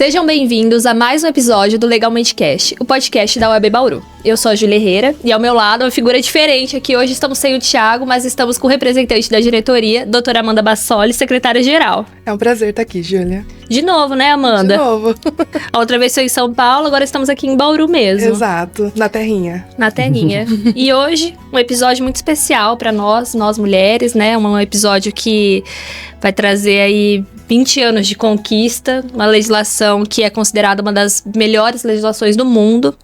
Sejam bem-vindos a mais um episódio do Legalmente Cast, o podcast da UAB Bauru. Eu sou a Júlia Herrera e ao meu lado uma figura diferente aqui. Hoje estamos sem o Thiago, mas estamos com o representante da diretoria, doutora Amanda Bassoli, secretária-geral. É um prazer estar aqui, Júlia. De novo, né, Amanda? De novo. A outra vez foi em São Paulo, agora estamos aqui em Bauru mesmo. Exato, na terrinha. Na terrinha. E hoje, um episódio muito especial para nós mulheres, né? Um episódio que vai trazer aí 20 anos de conquista, uma legislação que é considerada uma das melhores legislações do mundo.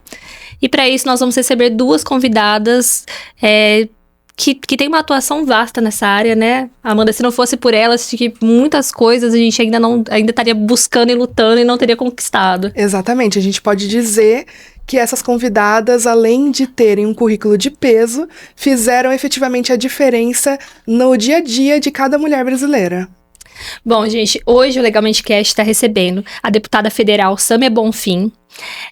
E para isso nós vamos receber duas convidadas que tem uma atuação vasta nessa área, né? Amanda, se não fosse por elas, acho que muitas coisas a gente ainda estaria buscando e lutando e não teria conquistado. Exatamente, a gente pode dizer que essas convidadas, além de terem um currículo de peso, fizeram efetivamente a diferença no dia a dia de cada mulher brasileira. Bom, gente, hoje o Legalmente Cast está recebendo a deputada federal Sâmia Bonfim.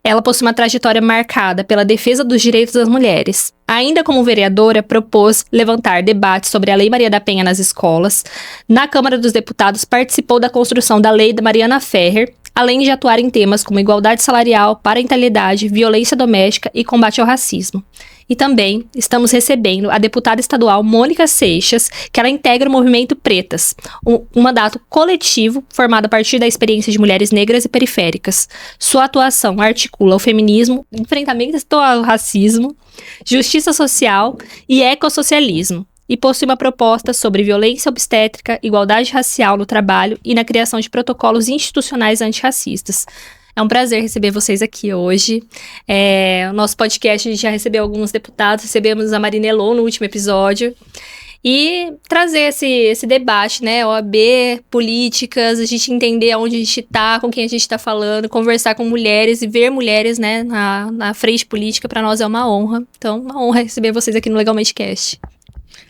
Ela possui uma trajetória marcada pela defesa dos direitos das mulheres. Ainda como vereadora, propôs levantar debates sobre a Lei Maria da Penha nas escolas. Na Câmara dos Deputados, participou da construção da Lei da Mariana Ferrer, além de atuar em temas como igualdade salarial, parentalidade, violência doméstica e combate ao racismo. E também estamos recebendo a deputada estadual Mônica Seixas, que ela integra o Movimento Pretas, um mandato coletivo formado a partir da experiência de mulheres negras e periféricas. Sua atuação articula o feminismo, enfrentamento ao racismo, justiça social e ecossocialismo. E possui uma proposta sobre violência obstétrica, igualdade racial no trabalho e na criação de protocolos institucionais antirracistas. É um prazer receber vocês aqui hoje. O nosso podcast, a gente já recebeu alguns deputados, recebemos a Marina Elon no último episódio. E trazer esse debate, né? OAB, políticas, a gente entender onde a gente tá, com quem a gente tá falando, conversar com mulheres e ver mulheres, né, na frente política, para nós é uma honra. Então, uma honra receber vocês aqui no Legalmente Cast.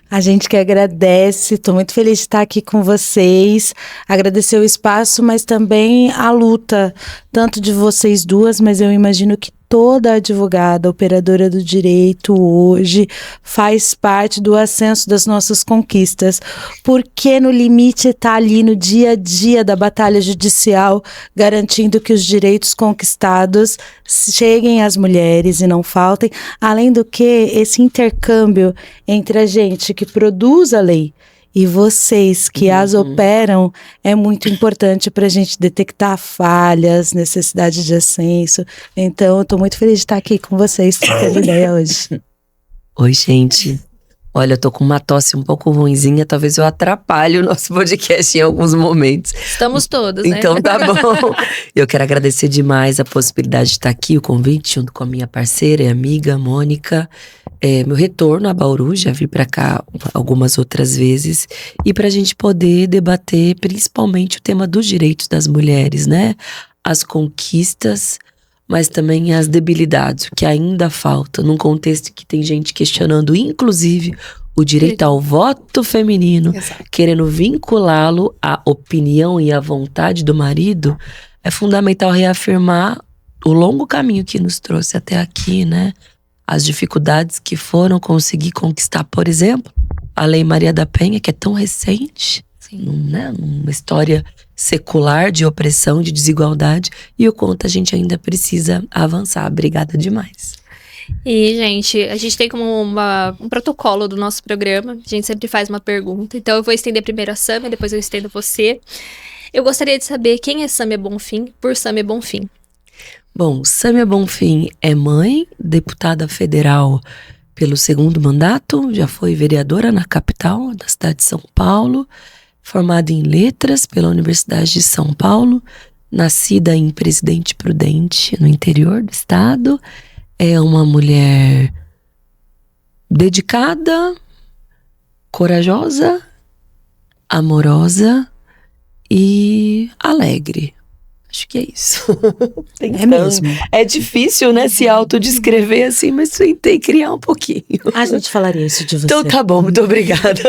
A gente que agradece, estou muito feliz de estar aqui com vocês, agradecer o espaço, mas também a luta, tanto de vocês duas, mas eu imagino que toda advogada, operadora do direito hoje faz parte do ascenso das nossas conquistas, porque no limite está ali no dia a dia da batalha judicial, garantindo que os direitos conquistados cheguem às mulheres e não faltem, além do que esse intercâmbio entre a gente que produz a lei e vocês que as operam é muito importante para a gente detectar falhas, necessidade de ascenso. Então, eu estou muito feliz de estar aqui com vocês, trocando ideia hoje. Oi, gente. Olha, eu tô com uma tosse um pouco ruinzinha, talvez eu atrapalhe o nosso podcast em alguns momentos. Estamos todos, né? Então tá bom. Eu quero agradecer demais a possibilidade de estar aqui, o convite, junto com a minha parceira e amiga, Mônica. Meu retorno a Bauru, já vim pra cá algumas outras vezes. E pra gente poder debater principalmente o tema dos direitos das mulheres, né? As conquistas, mas também as debilidades, o que ainda falta, num contexto que tem gente questionando, inclusive, o direito ao voto feminino, Exato. Querendo vinculá-lo à opinião e à vontade do marido. É fundamental reafirmar o longo caminho que nos trouxe até aqui, né? As dificuldades que foram conseguir conquistar, por exemplo, a Lei Maria da Penha, que é tão recente, né? Uma história secular de opressão, de desigualdade, e o quanto a gente ainda precisa avançar. Obrigada demais. E, gente, a gente tem como um protocolo do nosso programa, a gente sempre faz uma pergunta, então eu vou estender primeiro a Sâmia, depois eu estendo você. Eu gostaria de saber quem é Sâmia Bonfim, por Sâmia Bonfim. Bom, Sâmia Bonfim é mãe, deputada federal pelo 2º mandato, já foi vereadora na capital da cidade de São Paulo, formada em letras pela Universidade de São Paulo, nascida em Presidente Prudente, no interior do estado. É uma mulher dedicada, corajosa, amorosa e alegre. Acho que é isso. É mesmo. É difícil, né, se autodescrever assim, mas tentei criar um pouquinho. A gente falaria isso de você. Então tá bom, muito obrigada.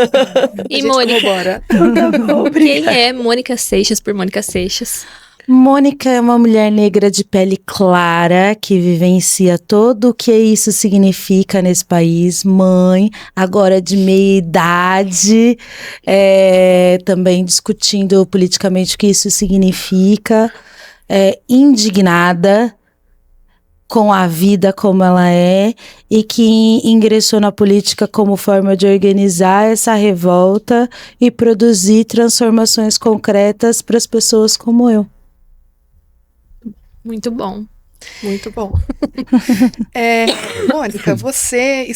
E Mônica, Então tá bom, quem é Mônica Seixas por Mônica Seixas? Mônica é uma mulher negra de pele clara que vivencia todo o que isso significa nesse país. Mãe, agora de meia idade, também discutindo politicamente o que isso significa. indignada com a vida como ela é e que ingressou na política como forma de organizar essa revolta e produzir transformações concretas para as pessoas como eu. Muito bom. Muito bom. Mônica, você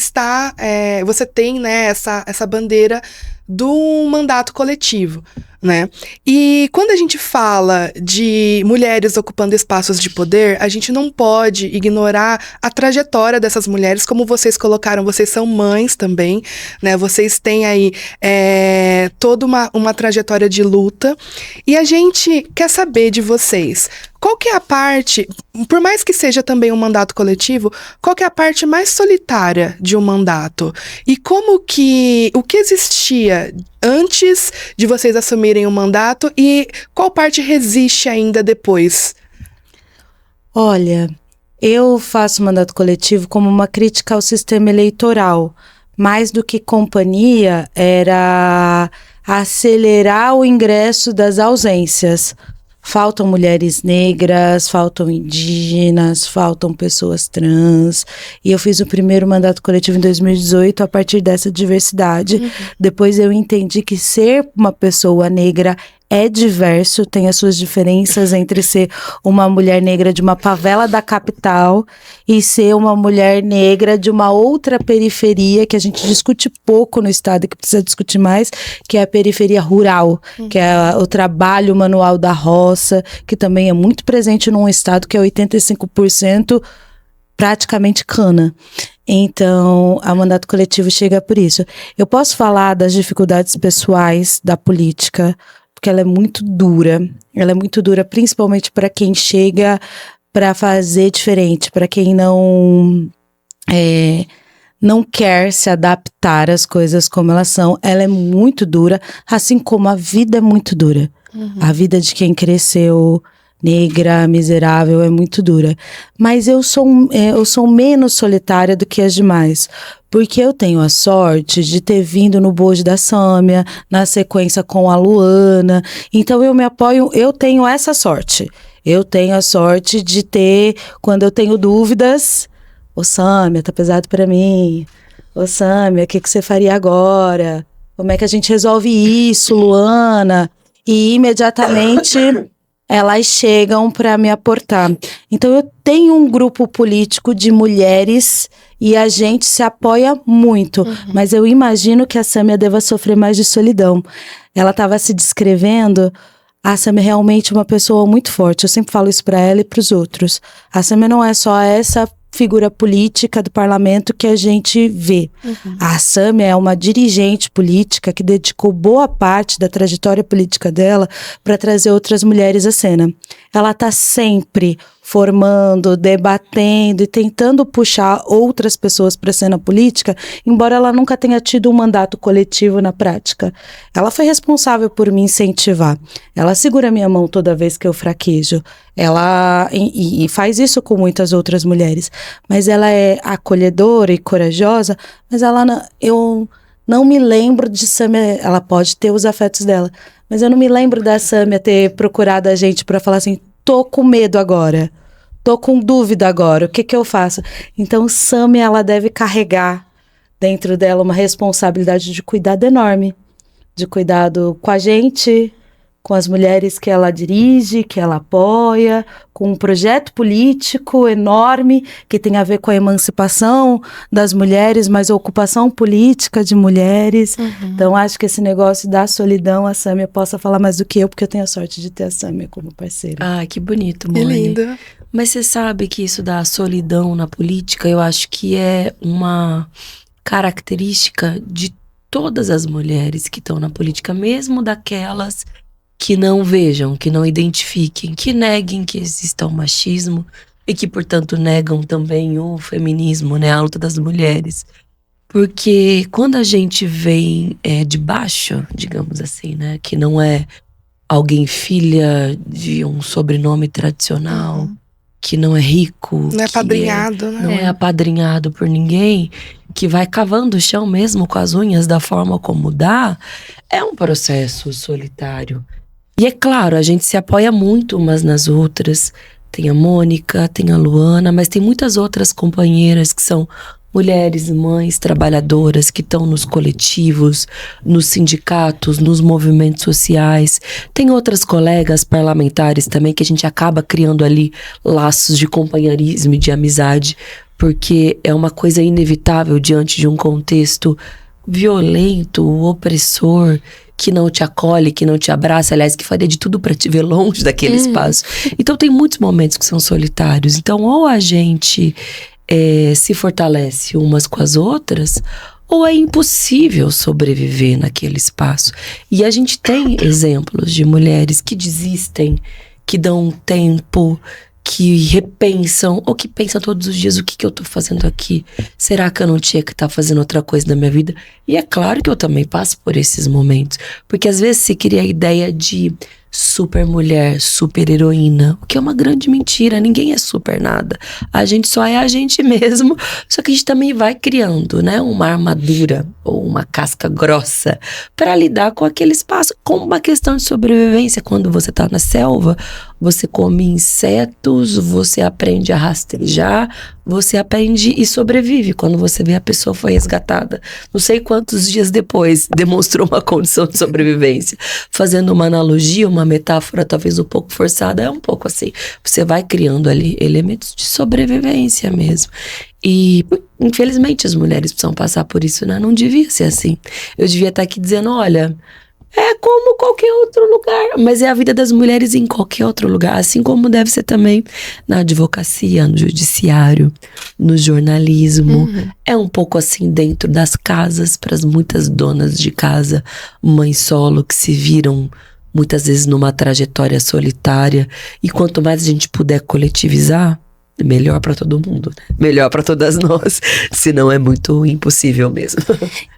tem, né, essa bandeira do mandato coletivo, né? E quando a gente fala de mulheres ocupando espaços de poder, a gente não pode ignorar a trajetória dessas mulheres, como vocês colocaram, vocês são mães também, né? Vocês têm aí toda uma trajetória de luta, e a gente quer saber de vocês, qual que é a parte, por mais que seja também um mandato coletivo, qual que é a parte mais solitária de um mandato? E o que existia antes de vocês assumirem o mandato e qual parte resiste ainda depois? Olha, eu faço o mandato coletivo como uma crítica ao sistema eleitoral. Mais do que companhia, era acelerar o ingresso das ausências. Faltam mulheres negras, faltam indígenas, faltam pessoas trans. E eu fiz o primeiro mandato coletivo em 2018 a partir dessa diversidade. Depois eu entendi que ser uma pessoa negra é diverso, tem as suas diferenças entre ser uma mulher negra de uma favela da capital e ser uma mulher negra de uma outra periferia que a gente discute pouco no estado e que precisa discutir mais, que é a periferia rural, que é o trabalho manual da roça, que também é muito presente num estado que é 85% praticamente cana. Então, a mandato coletivo chega por isso. Eu posso falar das dificuldades pessoais da política, porque ela é muito dura. Ela é muito dura, principalmente para quem chega para fazer diferente, para quem não quer se adaptar às coisas como elas são. Ela é muito dura, assim como a vida é muito dura. A vida de quem cresceu negra, miserável, é muito dura. Mas eu sou menos solitária do que as demais, porque eu tenho a sorte de ter vindo no bojo da Sâmia, na sequência com a Luana. Então eu me apoio, eu tenho essa sorte. Eu tenho a sorte de ter, quando eu tenho dúvidas, ô Sâmia, tá pesado pra mim. Ô Sâmia, o que você faria agora? Como é que a gente resolve isso, Luana? E imediatamente elas chegam para me aportar. Então eu tenho um grupo político de mulheres e a gente se apoia muito, mas eu imagino que a Sâmia deva sofrer mais de solidão. Ela estava se descrevendo, a Sâmia é realmente uma pessoa muito forte, eu sempre falo isso para ela e para os outros. A Sâmia não é só essa figura política do parlamento que a gente vê. A Sâmia é uma dirigente política que dedicou boa parte da trajetória política dela para trazer outras mulheres à cena. Ela está sempre formando, debatendo e tentando puxar outras pessoas para a cena política, embora ela nunca tenha tido um mandato coletivo na prática. Ela foi responsável por me incentivar. Ela segura minha mão toda vez que eu fraquejo. Ela e faz isso com muitas outras mulheres. Mas ela é acolhedora e corajosa, mas eu não me lembro de Sâmia. Ela pode ter os afetos dela, mas eu não me lembro da Sâmia ter procurado a gente para falar assim: tô com medo agora, tô com dúvida agora, o que eu faço? Então Sâmia, ela deve carregar dentro dela uma responsabilidade de cuidado enorme, de cuidado com a gente, com as mulheres que ela dirige, que ela apoia, com um projeto político enorme que tem a ver com a emancipação das mulheres, mas a ocupação política de mulheres. Então acho que esse negócio da solidão, a Sâmia possa falar mais do que eu, porque eu tenho a sorte de ter a Sâmia como parceira. Ah, que bonito, Que Mônica. linda. Mas você sabe que isso da solidão na política, eu acho que é uma característica de todas as mulheres que estão na política, mesmo daquelas que não vejam, que não identifiquem, que neguem que exista o machismo e que, portanto, negam também o feminismo, né, a luta das mulheres. Porque quando a gente vem de baixo, digamos assim, né, que não é alguém filha de um sobrenome tradicional, que não é rico, Não é apadrinhado, né? não é apadrinhado por ninguém, que vai cavando o chão mesmo com as unhas da forma como dá, é um processo solitário. E é claro, a gente se apoia muito umas nas outras. Tem a Mônica, tem a Luana, mas tem muitas outras companheiras que são mulheres, mães, trabalhadoras que estão nos coletivos, nos sindicatos, nos movimentos sociais. Tem outras colegas parlamentares também que a gente acaba criando ali laços de companheirismo e de amizade, porque é uma coisa inevitável diante de um contexto violento, opressor, que não te acolhe, que não te abraça, aliás, que faria de tudo pra te ver longe daquele espaço. Então tem muitos momentos que são solitários. Então ou a gente se fortalece umas com as outras, ou é impossível sobreviver naquele espaço. E a gente tem exemplos de mulheres que desistem, que dão um tempo, que repensam, ou que pensam todos os dias: o que eu tô fazendo aqui? Será que eu não tinha que estar fazendo outra coisa na minha vida? E é claro que eu também passo por esses momentos, porque às vezes se cria a ideia de super mulher, super heroína, o que é uma grande mentira. Ninguém é super nada, a gente só é a gente mesmo, só que a gente também vai criando, né, uma armadura ou uma casca grossa para lidar com aquele espaço, como uma questão de sobrevivência. Quando você tá na selva, você come insetos, você aprende a rastejar, você aprende e sobrevive. Quando você vê, a pessoa foi resgatada não sei quantos dias depois, demonstrou uma condição de sobrevivência. Fazendo uma analogia, uma metáfora talvez um pouco forçada, é um pouco assim. Você vai criando ali elementos de sobrevivência mesmo. E, infelizmente, as mulheres precisam passar por isso, né? Não devia ser assim. Eu devia estar aqui dizendo: olha, é como qualquer outro lugar, mas é a vida das mulheres em qualquer outro lugar, assim como deve ser também na advocacia, no judiciário, no jornalismo. É um pouco assim dentro das casas, para as muitas donas de casa, mães solo, que se viram muitas vezes numa trajetória solitária. E quanto mais a gente puder coletivizar, melhor para todo mundo, né? Melhor para todas nós, senão é muito impossível mesmo.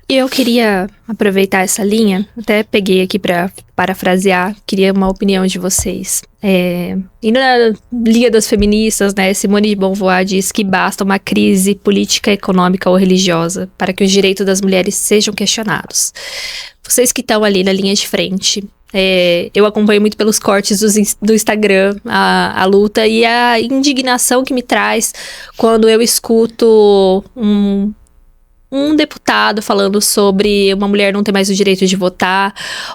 E eu queria aproveitar essa linha, até peguei aqui para parafrasear, queria uma opinião de vocês. E na Liga das Feministas, né, Simone de Beauvoir diz que basta uma crise política, econômica ou religiosa para que os direitos das mulheres sejam questionados. Vocês que estão ali na linha de frente, eu acompanho muito pelos cortes do Instagram a luta e a indignação que me traz quando eu escuto um deputado falando sobre uma mulher não ter mais o direito de votar,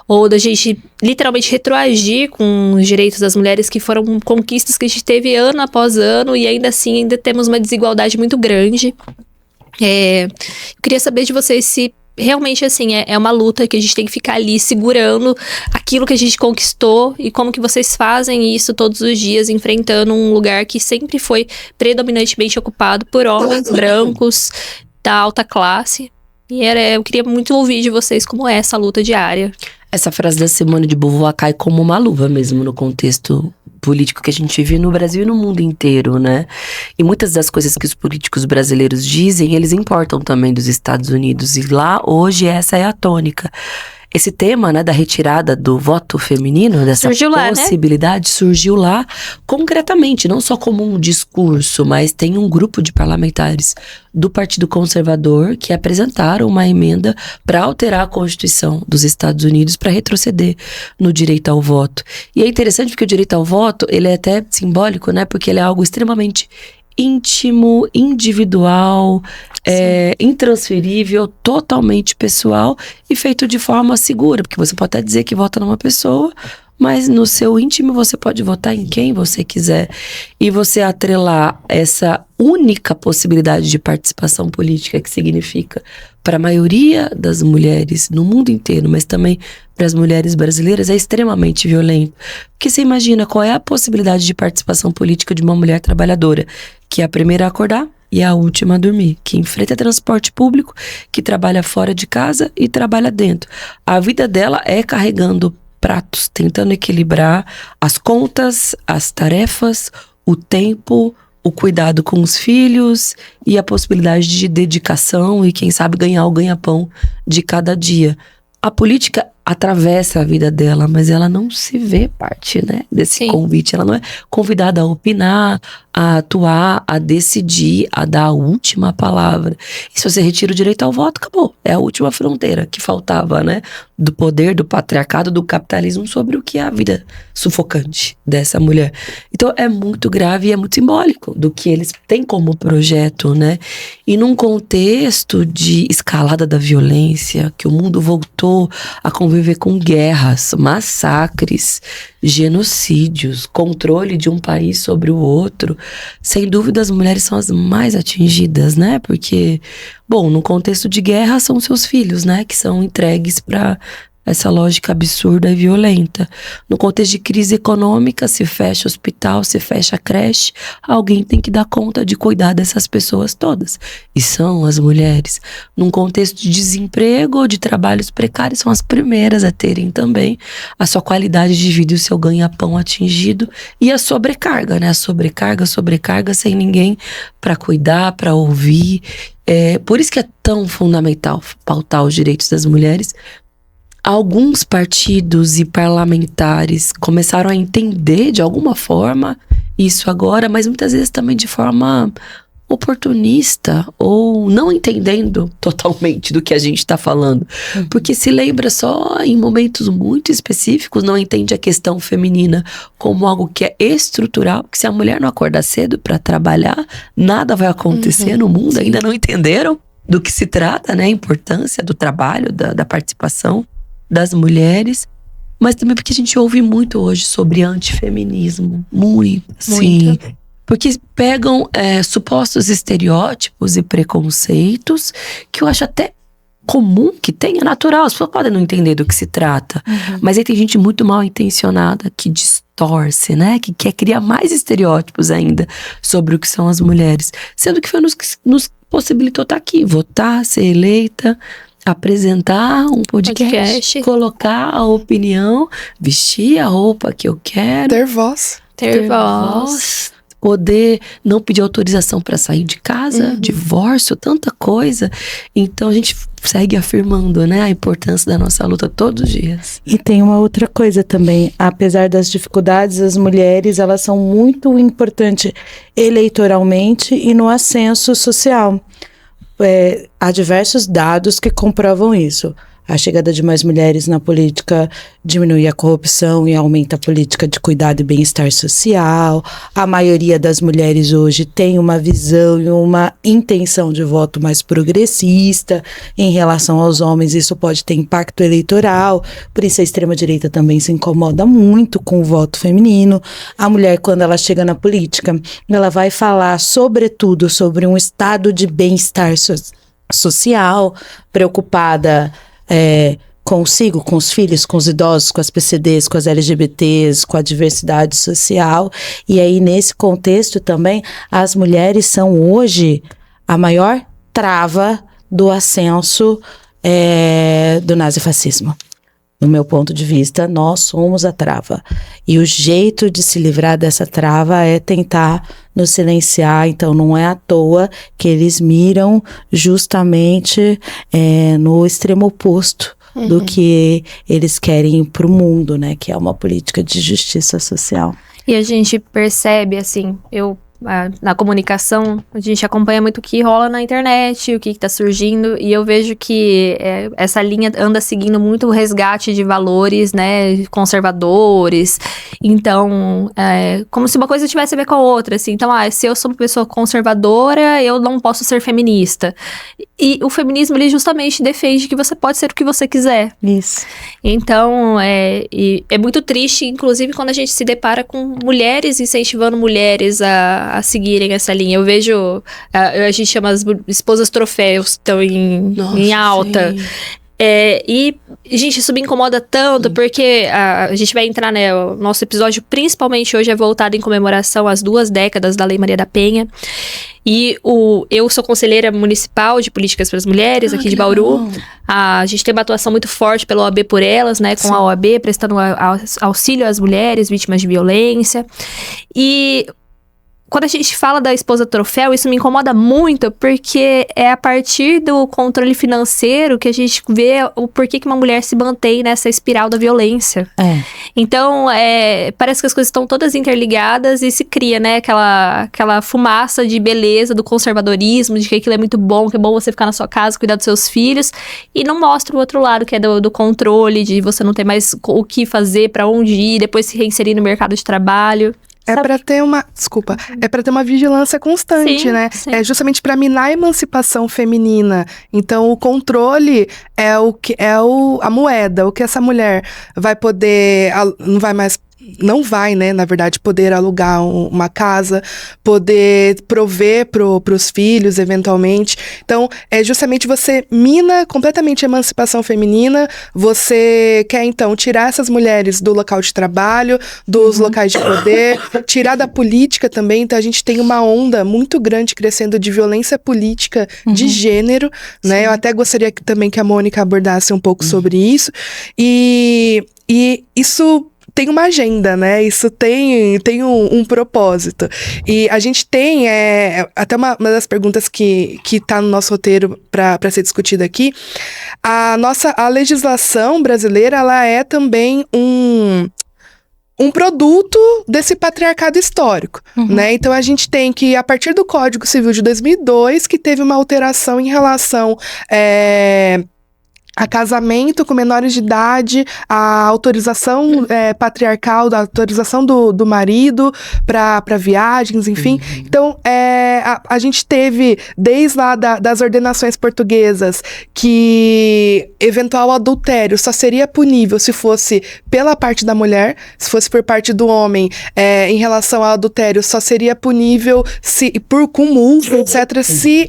ou da gente literalmente retroagir com os direitos das mulheres, que foram conquistas que a gente teve ano após ano, e ainda assim ainda temos uma desigualdade muito grande. Eu queria saber de vocês se realmente, assim, é uma luta que a gente tem que ficar ali segurando aquilo que a gente conquistou, e como que vocês fazem isso todos os dias, enfrentando um lugar que sempre foi predominantemente ocupado por homens brancos da alta classe. E eu queria muito ouvir de vocês como é essa luta diária. Essa frase da Simone de Beauvoir cai como uma luva mesmo no contexto político que a gente vive no Brasil e no mundo inteiro, né? E muitas das coisas que os políticos brasileiros dizem, eles importam também dos Estados Unidos. E lá, hoje, essa é a tônica. Esse tema, né, da retirada do voto feminino, dessa possibilidade, surgiu lá concretamente, não só como um discurso, mas tem um grupo de parlamentares do Partido Conservador que apresentaram uma emenda para alterar a Constituição dos Estados Unidos para retroceder no direito ao voto. E é interessante porque o direito ao voto, ele é até simbólico, né, porque ele é algo extremamente íntimo, individual, intransferível, totalmente pessoal e feito de forma segura, porque você pode até dizer que vota numa pessoa, mas no seu íntimo você pode votar em quem você quiser. E você atrelar essa única possibilidade de participação política, que significa para a maioria das mulheres no mundo inteiro, mas também para as mulheres brasileiras, é extremamente violento. Porque você imagina qual é a possibilidade de participação política de uma mulher trabalhadora, que é a primeira a acordar e a última a dormir, que enfrenta transporte público, que trabalha fora de casa e trabalha dentro. A vida dela é carregando pratos, tentando equilibrar as contas, as tarefas, o tempo, o cuidado com os filhos e a possibilidade de dedicação e, quem sabe, ganhar o ganha-pão de cada dia. A política atravessa a vida dela, mas ela não se vê parte, né, desse convite. Ela não é convidada a opinar, a atuar, a decidir, a dar a última palavra. E se você retira o direito ao voto, acabou. É a última fronteira que faltava, né, do poder, do patriarcado, do capitalismo sobre o que é a vida sufocante dessa mulher. Então é muito grave e é muito simbólico do que eles têm como projeto, né? E num contexto de escalada da violência, que o mundo voltou a conviver com guerras, massacres, genocídios, controle de um país sobre o outro, sem dúvida as mulheres são as mais atingidas, né? Porque, bom, no contexto de guerra são seus filhos, né? Que são entregues para essa lógica absurda e violenta. No contexto de crise econômica, se fecha hospital, se fecha creche, alguém tem que dar conta de cuidar dessas pessoas todas. E são as mulheres. Num contexto de desemprego ou de trabalhos precários, são as primeiras a terem também a sua qualidade de vida e o seu ganha-pão atingido. E a sobrecarga, né? A sobrecarga sem ninguém para cuidar, para ouvir. Por isso que é tão fundamental pautar os direitos das mulheres. Alguns partidos e parlamentares começaram a entender de alguma forma isso agora, mas muitas vezes também de forma oportunista ou não entendendo totalmente do que a gente está falando. Porque se lembra só em momentos muito específicos, não entende a questão feminina como algo que é estrutural, que se a mulher não acordar cedo para trabalhar, nada vai acontecer no mundo. Sim. Ainda não entenderam do que se trata, né? A importância do trabalho, da participação das mulheres, mas também porque a gente ouve muito hoje sobre antifeminismo, muito. Sim, porque pegam supostos estereótipos e preconceitos que eu acho até comum que tenha, natural, as pessoas podem não entender do que se trata, mas aí tem gente muito mal intencionada que distorce, né, que quer criar mais estereótipos ainda sobre o que são as mulheres, sendo que foi nos possibilitou estar aqui, votar, ser eleita, apresentar um podcast, colocar a opinião, vestir a roupa que eu quero. Ter voz. Ter voz. Poder não pedir autorização para sair de casa, divórcio, tanta coisa. Então a gente segue afirmando, né, a importância da nossa luta todos os dias. E tem uma outra coisa também, apesar das dificuldades, as mulheres, elas são muito importantes eleitoralmente e no ascenso social. Há diversos dados que comprovam isso. A chegada de mais mulheres na política diminui a corrupção e aumenta a política de cuidado e bem-estar social. A maioria das mulheres hoje tem uma visão e uma intenção de voto mais progressista em relação aos homens. Isso pode ter impacto eleitoral. Por isso a extrema-direita também se incomoda muito com o voto feminino. A mulher, quando ela chega na política, ela vai falar sobretudo sobre um estado de bem-estar social, preocupada consigo, com os filhos, com os idosos, com as PCDs, com as LGBTs, com a diversidade social. E aí, nesse contexto também, as mulheres são hoje a maior trava do ascenso do nazifascismo. No meu ponto de vista, nós somos a trava. E o jeito de se livrar dessa trava é tentar nos silenciar. Então, não é à toa que eles miram justamente no extremo oposto do que eles querem para o mundo, né? Que é uma política de justiça social. E a gente percebe, assim, na comunicação, a gente acompanha muito o que rola na internet, o que tá surgindo, e eu vejo que essa linha anda seguindo muito o resgate de valores, né, conservadores. Então, como se uma coisa tivesse a ver com a outra, assim. Então, se eu sou uma pessoa conservadora, eu não posso ser feminista. E o feminismo, ele justamente defende que você pode ser o que você quiser. Isso. Então, é muito triste, inclusive, quando a gente se depara com mulheres incentivando mulheres a seguirem essa linha. Eu vejo, a gente chama as esposas troféus, estão em alta. Sim. E, gente, isso me incomoda tanto, porque a gente vai entrar, né, o nosso episódio principalmente hoje é voltado em comemoração às 2 décadas da Lei Maria da Penha. E eu sou conselheira municipal de políticas para as mulheres aqui de Bauru. A gente tem uma atuação muito forte pela OAB por Elas, né, com a OAB prestando auxílio às mulheres vítimas de violência. E quando a gente fala da esposa troféu, isso me incomoda muito, porque é a partir do controle financeiro que a gente vê o porquê que uma mulher se mantém nessa espiral da violência. Então, parece que as coisas estão todas interligadas e se cria, né, aquela fumaça de beleza, do conservadorismo, de que aquilo é muito bom, que é bom você ficar na sua casa, cuidar dos seus filhos, e não mostra o outro lado, que é do controle, de você não ter mais o que fazer, pra onde ir, depois se reinserir no mercado de trabalho. É para ter uma vigilância constante, Sim, né? sim. É justamente para minar a emancipação feminina. Então, o controle é a moeda, o que essa mulher vai poder, não vai, né, na verdade, poder alugar uma casa, poder prover pros filhos, eventualmente. Então, é justamente você mina completamente a emancipação feminina, você quer, então, tirar essas mulheres do local de trabalho, dos locais de poder, tirar da política também. Então, a gente tem uma onda muito grande crescendo de violência política de gênero, né? Eu até gostaria também que a Mônica abordasse um pouco sobre isso. E isso tem uma agenda, né? Isso tem um propósito. E a gente tem, até uma das perguntas que tá no nosso roteiro para ser discutida aqui, a legislação brasileira, ela é também um produto desse patriarcado histórico, né? Então, a gente tem que, a partir do Código Civil de 2002, que teve uma alteração em relação a casamento com menores de idade, a autorização patriarcal, da autorização do marido para viagens, enfim. Então, a gente teve, desde lá das ordenações portuguesas, que eventual adultério só seria punível se fosse pela parte da mulher, se fosse por parte do homem, em relação ao adultério, só seria punível com multa, etc., se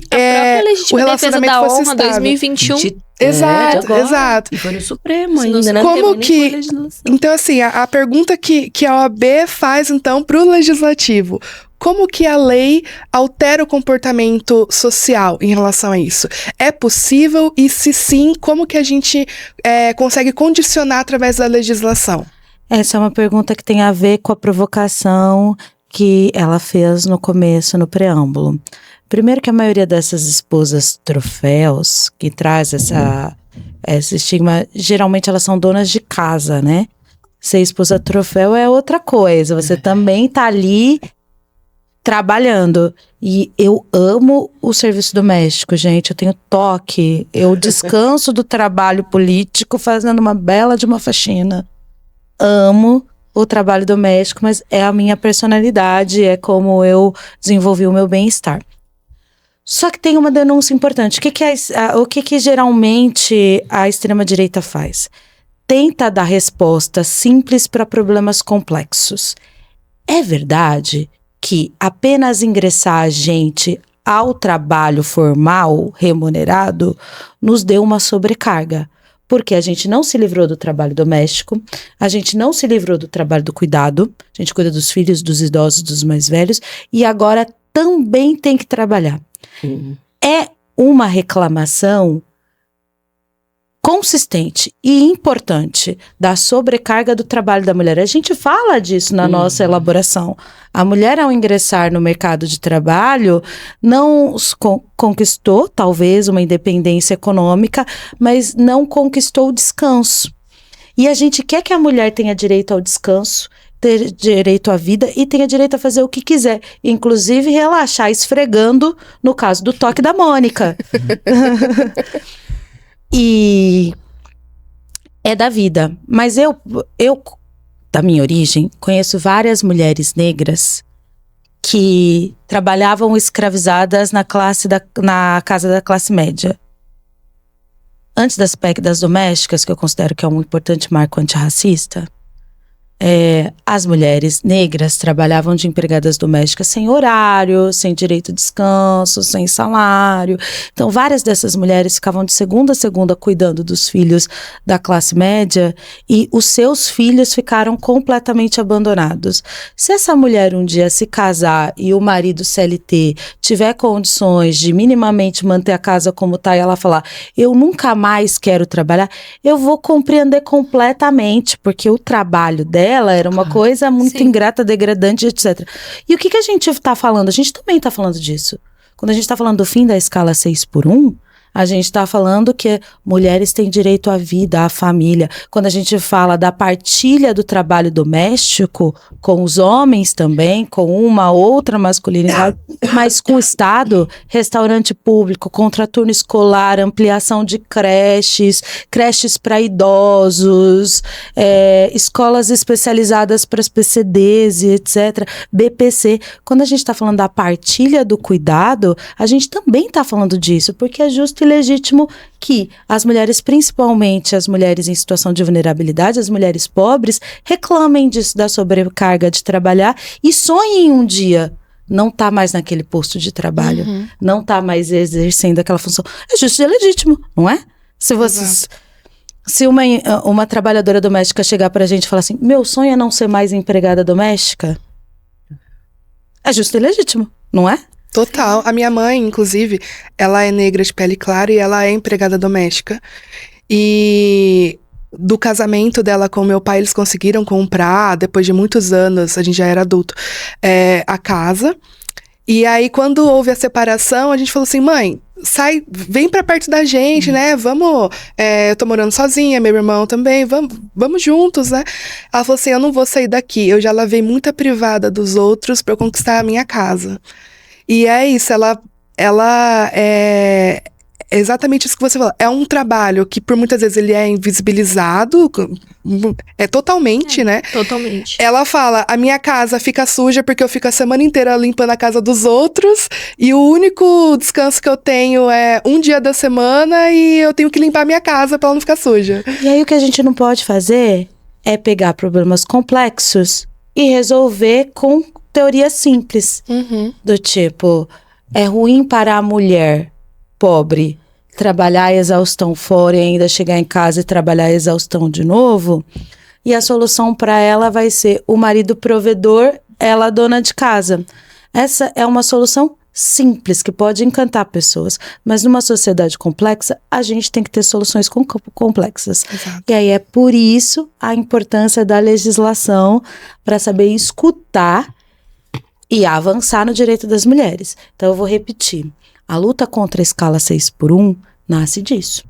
o relacionamento fosse estável. 2021. Exato. E foi no Supremo ainda, né? Como que... Então, assim, a pergunta que a OAB faz, então, para o Legislativo: como que a lei altera o comportamento social em relação a isso? É possível? E se sim, como que a gente consegue condicionar através da legislação? Essa é uma pergunta que tem a ver com a provocação que ela fez no começo, no preâmbulo. Primeiro que a maioria dessas esposas troféus, que traz esse estigma, geralmente elas são donas de casa, né? Ser esposa troféu é outra coisa, você também tá ali trabalhando. E eu amo o serviço doméstico, gente, eu tenho toque, eu descanso do trabalho político fazendo uma bela de uma faxina. Amo o trabalho doméstico, mas é a minha personalidade, é como eu desenvolvi o meu bem-estar. Só que tem uma denúncia importante. O que geralmente a extrema-direita faz? Tenta dar respostas simples para problemas complexos. É verdade que apenas ingressar a gente ao trabalho formal, remunerado, nos deu uma sobrecarga. Porque a gente não se livrou do trabalho doméstico, a gente não se livrou do trabalho do cuidado, a gente cuida dos filhos, dos idosos, dos mais velhos, e agora também tem que trabalhar. É uma reclamação consistente e importante da sobrecarga do trabalho da mulher. A gente fala disso na nossa elaboração. A mulher, ao ingressar no mercado de trabalho, não conquistou, talvez, uma independência econômica, mas não conquistou o descanso. E a gente quer que a mulher tenha direito ao descanso, ter direito à vida e tenha direito a fazer o que quiser, inclusive relaxar esfregando, no caso do toque da Mônica. E é da vida. Mas eu, da minha origem, conheço várias mulheres negras que trabalhavam escravizadas na casa da classe média. Antes das PEC das domésticas, que eu considero que é um importante marco antirracista, as mulheres negras trabalhavam de empregadas domésticas sem horário, sem direito a descanso, sem salário. Então, várias dessas mulheres ficavam de segunda a segunda cuidando dos filhos da classe média e os seus filhos ficaram completamente abandonados. Se essa mulher um dia se casar e o marido CLT tiver condições de minimamente manter a casa como está e ela falar, eu nunca mais quero trabalhar, eu vou compreender completamente, porque o trabalho dela dela era uma coisa muito Sim. ingrata, degradante, etc. E o que a gente tá falando? A gente também tá falando disso. Quando a gente tá falando do fim da escala 6x1, a gente está falando que mulheres têm direito à vida, à família. Quando a gente fala da partilha do trabalho doméstico com os homens também, com uma outra masculinidade, mas com o Estado, restaurante público, contraturno escolar, ampliação de creches para idosos, escolas especializadas para as PCDs e etc., BPC. Quando a gente está falando da partilha do cuidado, a gente também está falando disso, porque é justo e legítimo que as mulheres, principalmente as mulheres em situação de vulnerabilidade, as mulheres pobres, reclamem disso, da sobrecarga de trabalhar e sonhem um dia não tá mais naquele posto de trabalho, não tá mais exercendo aquela função. É justo e legítimo, não é? Se uma trabalhadora doméstica chegar pra gente e falar assim, meu sonho é não ser mais empregada doméstica, é justo e legítimo, não é? Total. A minha mãe, inclusive, ela é negra de pele clara e ela é empregada doméstica. E do casamento dela com meu pai, eles conseguiram comprar, depois de muitos anos, a gente já era adulto, a casa. E aí, quando houve a separação, a gente falou assim, mãe, sai, vem pra perto da gente, né? Vamos, eu tô morando sozinha, meu irmão também, vamos juntos, né? Ela falou assim, eu não vou sair daqui, eu já lavei muita privada dos outros pra eu conquistar a minha casa. E é isso, ela é exatamente isso que você falou. É um trabalho que, por muitas vezes, ele é invisibilizado, totalmente, né? Totalmente. Ela fala, a minha casa fica suja porque eu fico a semana inteira limpando a casa dos outros, e o único descanso que eu tenho é um dia da semana e eu tenho que limpar a minha casa pra ela não ficar suja. E aí o que a gente não pode fazer é pegar problemas complexos e resolver com teorias simples. Do tipo, é ruim para a mulher pobre trabalhar a exaustão fora e ainda chegar em casa e trabalhar a exaustão de novo, e a solução para ela vai ser o marido provedor, ela dona de casa. Essa é uma solução simples, que pode encantar pessoas, mas numa sociedade complexa, a gente tem que ter soluções complexas. Exato. E aí é por isso a importância da legislação para saber escutar e avançar no direito das mulheres. Então eu vou repetir. A luta contra a escala 6x1 nasce disso.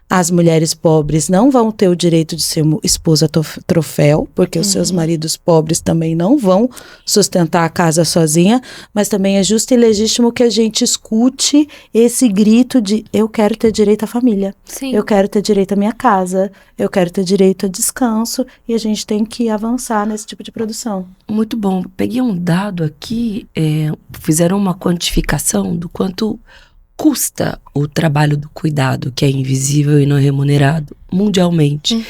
As mulheres pobres não vão ter o direito de ser esposa troféu, porque os seus maridos pobres também não vão sustentar a casa sozinha, mas também é justo e legítimo que a gente escute esse grito de eu quero ter direito à família, Sim. eu quero ter direito à minha casa, eu quero ter direito a descanso, e a gente tem que avançar nesse tipo de produção. Muito bom. Peguei um dado aqui, fizeram uma quantificação do quanto custa o trabalho do cuidado, que é invisível e não remunerado, mundialmente.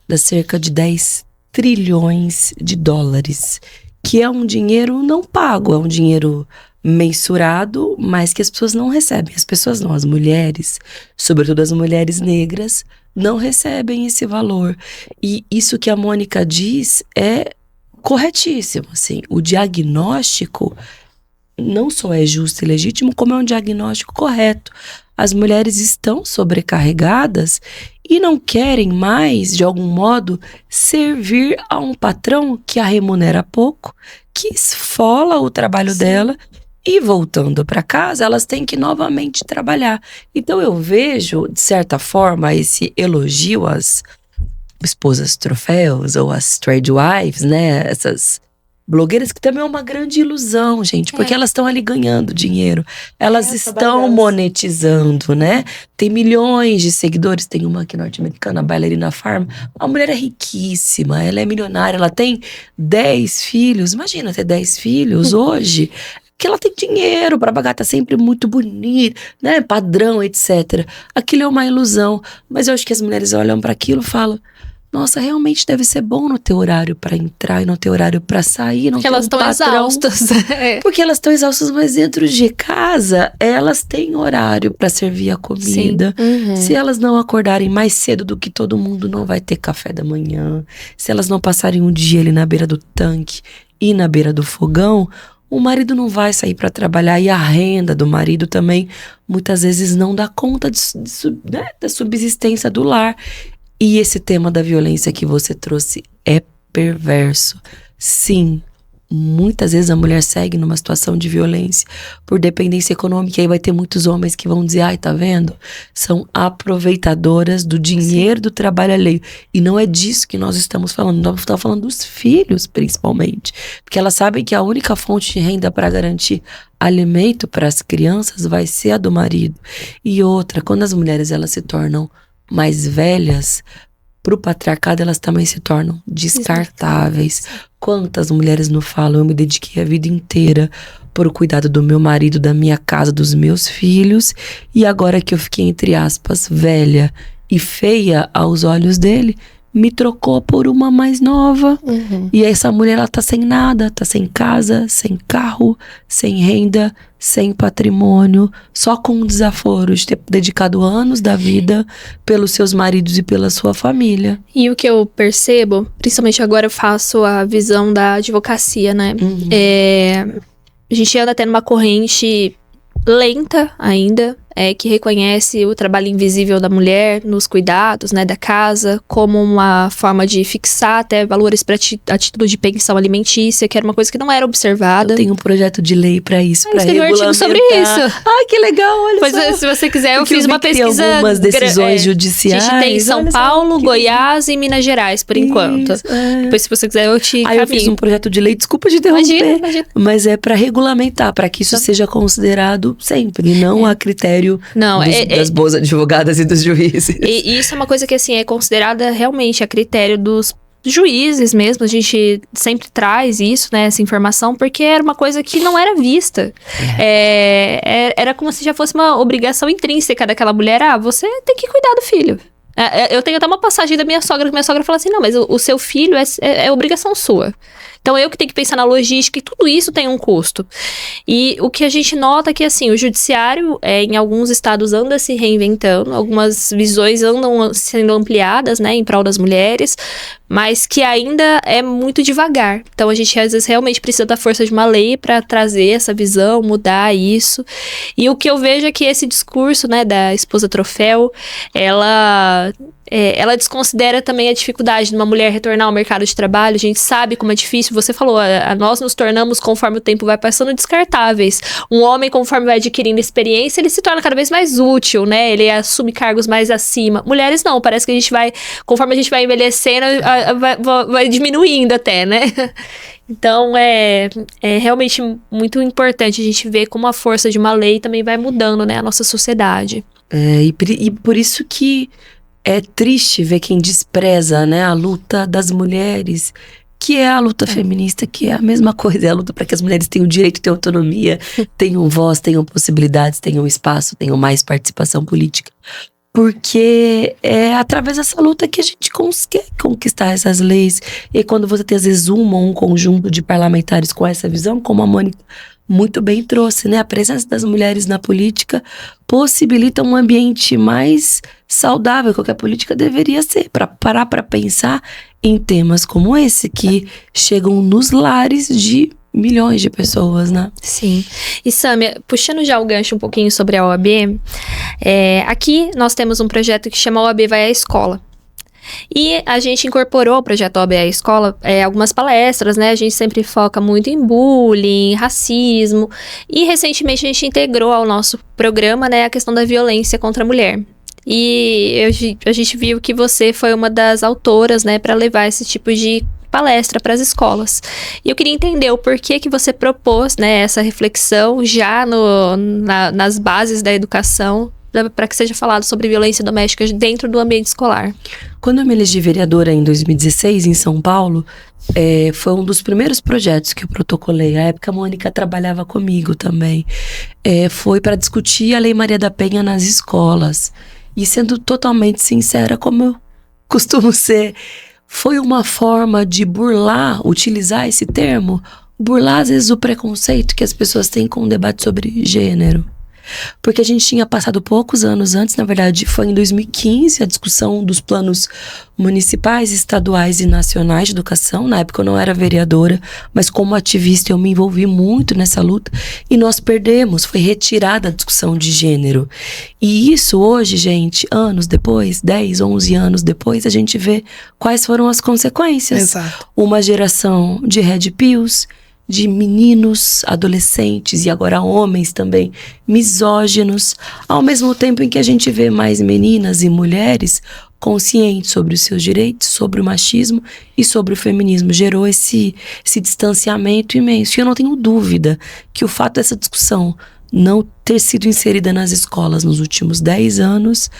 Dá cerca de 10 trilhões de dólares, que é um dinheiro não pago, é um dinheiro mensurado, mas que as pessoas não recebem. As pessoas não, as mulheres, sobretudo as mulheres negras, não recebem esse valor. E isso que a Mônica diz é corretíssimo, assim. O diagnóstico não só é justo e legítimo, como é um diagnóstico correto. As mulheres estão sobrecarregadas e não querem mais, de algum modo, servir a um patrão que a remunera pouco, que esfola o trabalho dela, e voltando para casa, elas têm que novamente trabalhar. Então eu vejo, de certa forma, esse elogio às esposas troféus ou às trade wives, né? Essas blogueiras, que também é uma grande ilusão, gente, porque elas estão ali ganhando dinheiro, elas estão monetizando, né? Tem milhões de seguidores, tem uma aqui norte-americana, a Bailarina Farm, a mulher é riquíssima, ela é milionária, ela tem 10 filhos, imagina ter 10 filhos hoje, que ela tem dinheiro pra pagar, tá sempre muito bonita, né? Padrão, etc. Aquilo é uma ilusão, mas eu acho que as mulheres olham pra aquilo e falam, nossa, realmente deve ser bom não ter horário pra entrar e não ter horário pra sair, não Porque ter elas estão exaustas. Porque elas estão exaustas, mas dentro de casa, elas têm horário pra servir a comida. Se elas não acordarem mais cedo do que todo mundo, não vai ter café da manhã. Se elas não passarem um dia ali na beira do tanque e na beira do fogão, o marido não vai sair pra trabalhar, e a renda do marido também, muitas vezes, não dá conta da subsistência do lar. E esse tema da violência que você trouxe é perverso. Sim, muitas vezes a mulher segue numa situação de violência por dependência econômica, e aí vai ter muitos homens que vão dizer, ai, tá vendo? São aproveitadoras do dinheiro do trabalho alheio. E não é disso que nós estamos falando, nós estamos falando dos filhos, principalmente. Porque elas sabem que a única fonte de renda para garantir alimento para as crianças vai ser a do marido. E outra, quando as mulheres elas se tornam mais velhas, pro patriarcado elas também se tornam descartáveis. Quantas mulheres não falam, eu me dediquei a vida inteira por cuidado do meu marido, da minha casa, dos meus filhos, e agora que eu fiquei, entre aspas, velha e feia aos olhos dele, me trocou por uma mais nova. E essa mulher, ela tá sem nada, tá sem casa, sem carro, sem renda, sem patrimônio, só com um desaforo de ter dedicado anos da vida pelos seus maridos e pela sua família. E o que eu percebo, principalmente agora eu faço a visão da advocacia, né? A gente anda tendo uma corrente lenta ainda, que reconhece o trabalho invisível da mulher nos cuidados, né, da casa, como uma forma de fixar até valores para a título de pensão alimentícia, que era uma coisa que não era observada. Eu tenho um projeto de lei para isso, para regulamentar. Um artigo sobre isso. Ai, que legal, olha pois só. Se você quiser, eu porque fiz uma pesquisa. Tem algumas decisões judiciais. A gente tem em São Paulo, Goiás e Minas Gerais, por enquanto. Depois, se você quiser, eu te eu fiz um projeto de lei, desculpa de interromper, imagina. Mas é para regulamentar, para que isso seja considerado sempre, não a critério das boas advogadas e dos juízes. E isso é uma coisa que, assim, é considerada realmente a critério dos juízes mesmo. A gente sempre traz isso, né, essa informação, porque era uma coisa que não era vista. Era como se já fosse uma obrigação intrínseca daquela mulher. Você tem que cuidar do filho. Eu tenho até uma passagem da minha sogra, que minha sogra fala assim, não, mas o seu filho é obrigação sua. Então, eu que tenho que pensar na logística, e tudo isso tem um custo. E o que a gente nota é que, assim, o judiciário, em alguns estados, anda se reinventando, algumas visões andam sendo ampliadas, né, em prol das mulheres, mas que ainda é muito devagar. Então, a gente, às vezes, realmente precisa da força de uma lei para trazer essa visão, mudar isso. E o que eu vejo é que esse discurso, né, da esposa troféu, ela desconsidera também a dificuldade de uma mulher retornar ao mercado de trabalho. A gente sabe como é difícil. Você falou, nós nos tornamos, conforme o tempo vai passando, descartáveis. Um homem, conforme vai adquirindo experiência, ele se torna cada vez mais útil, né? Ele assume cargos mais acima. Mulheres não, parece que a gente vai, conforme a gente vai envelhecendo, vai diminuindo até, né? Então, é realmente muito importante a gente ver como a força de uma lei também vai mudando, né, a nossa sociedade. E por isso que é triste ver quem despreza, né, a luta das mulheres, que é a luta feminista, que é a mesma coisa, é a luta para que as mulheres tenham direito, tenham autonomia, tenham voz, tenham possibilidades, tenham espaço, tenham mais participação política. Porque é através dessa luta que a gente consegue conquistar essas leis. E quando você tem, às vezes, um conjunto de parlamentares com essa visão, como a Mônica muito bem trouxe, né? A presença das mulheres na política possibilita um ambiente mais saudável, que a política deveria ser, para parar para pensar em temas como esse, que chegam nos lares de milhões de pessoas, né? Sim. E Sâmia, puxando já o gancho um pouquinho sobre a OAB, aqui nós temos um projeto que chama OAB Vai à Escola. E a gente incorporou ao projeto OAB à Escola algumas palestras, né? A gente sempre foca muito em bullying, racismo. E recentemente a gente integrou ao nosso programa, né, a questão da violência contra a mulher. E a gente viu que você foi uma das autoras, né, para levar esse tipo de palestra para as escolas. E eu queria entender o porquê que você propôs, né, essa reflexão já nas bases da educação, para que seja falado sobre violência doméstica dentro do ambiente escolar. Quando eu me elegi vereadora em 2016, em São Paulo, foi um dos primeiros projetos que eu protocolei. À época, a Mônica trabalhava comigo também. Foi para discutir a Lei Maria da Penha nas escolas. E sendo totalmente sincera, como eu costumo ser, foi uma forma de burlar, utilizar esse termo, burlar às vezes o preconceito que as pessoas têm com o debate sobre gênero. Porque a gente tinha passado poucos anos antes, na verdade foi em 2015, a discussão dos planos municipais, estaduais e nacionais de educação. Na época eu não era vereadora, mas como ativista eu me envolvi muito nessa luta e nós perdemos, foi retirada a discussão de gênero. E isso hoje, gente, anos depois, 10, 11 anos depois, a gente vê quais foram as consequências. Exato. Uma geração de red pills, de meninos, adolescentes e agora homens também, misóginos, ao mesmo tempo em que a gente vê mais meninas e mulheres conscientes sobre os seus direitos, sobre o machismo e sobre o feminismo. Gerou esse distanciamento imenso. E eu não tenho dúvida que o fato dessa discussão não ter sido inserida nas escolas nos últimos 10 anos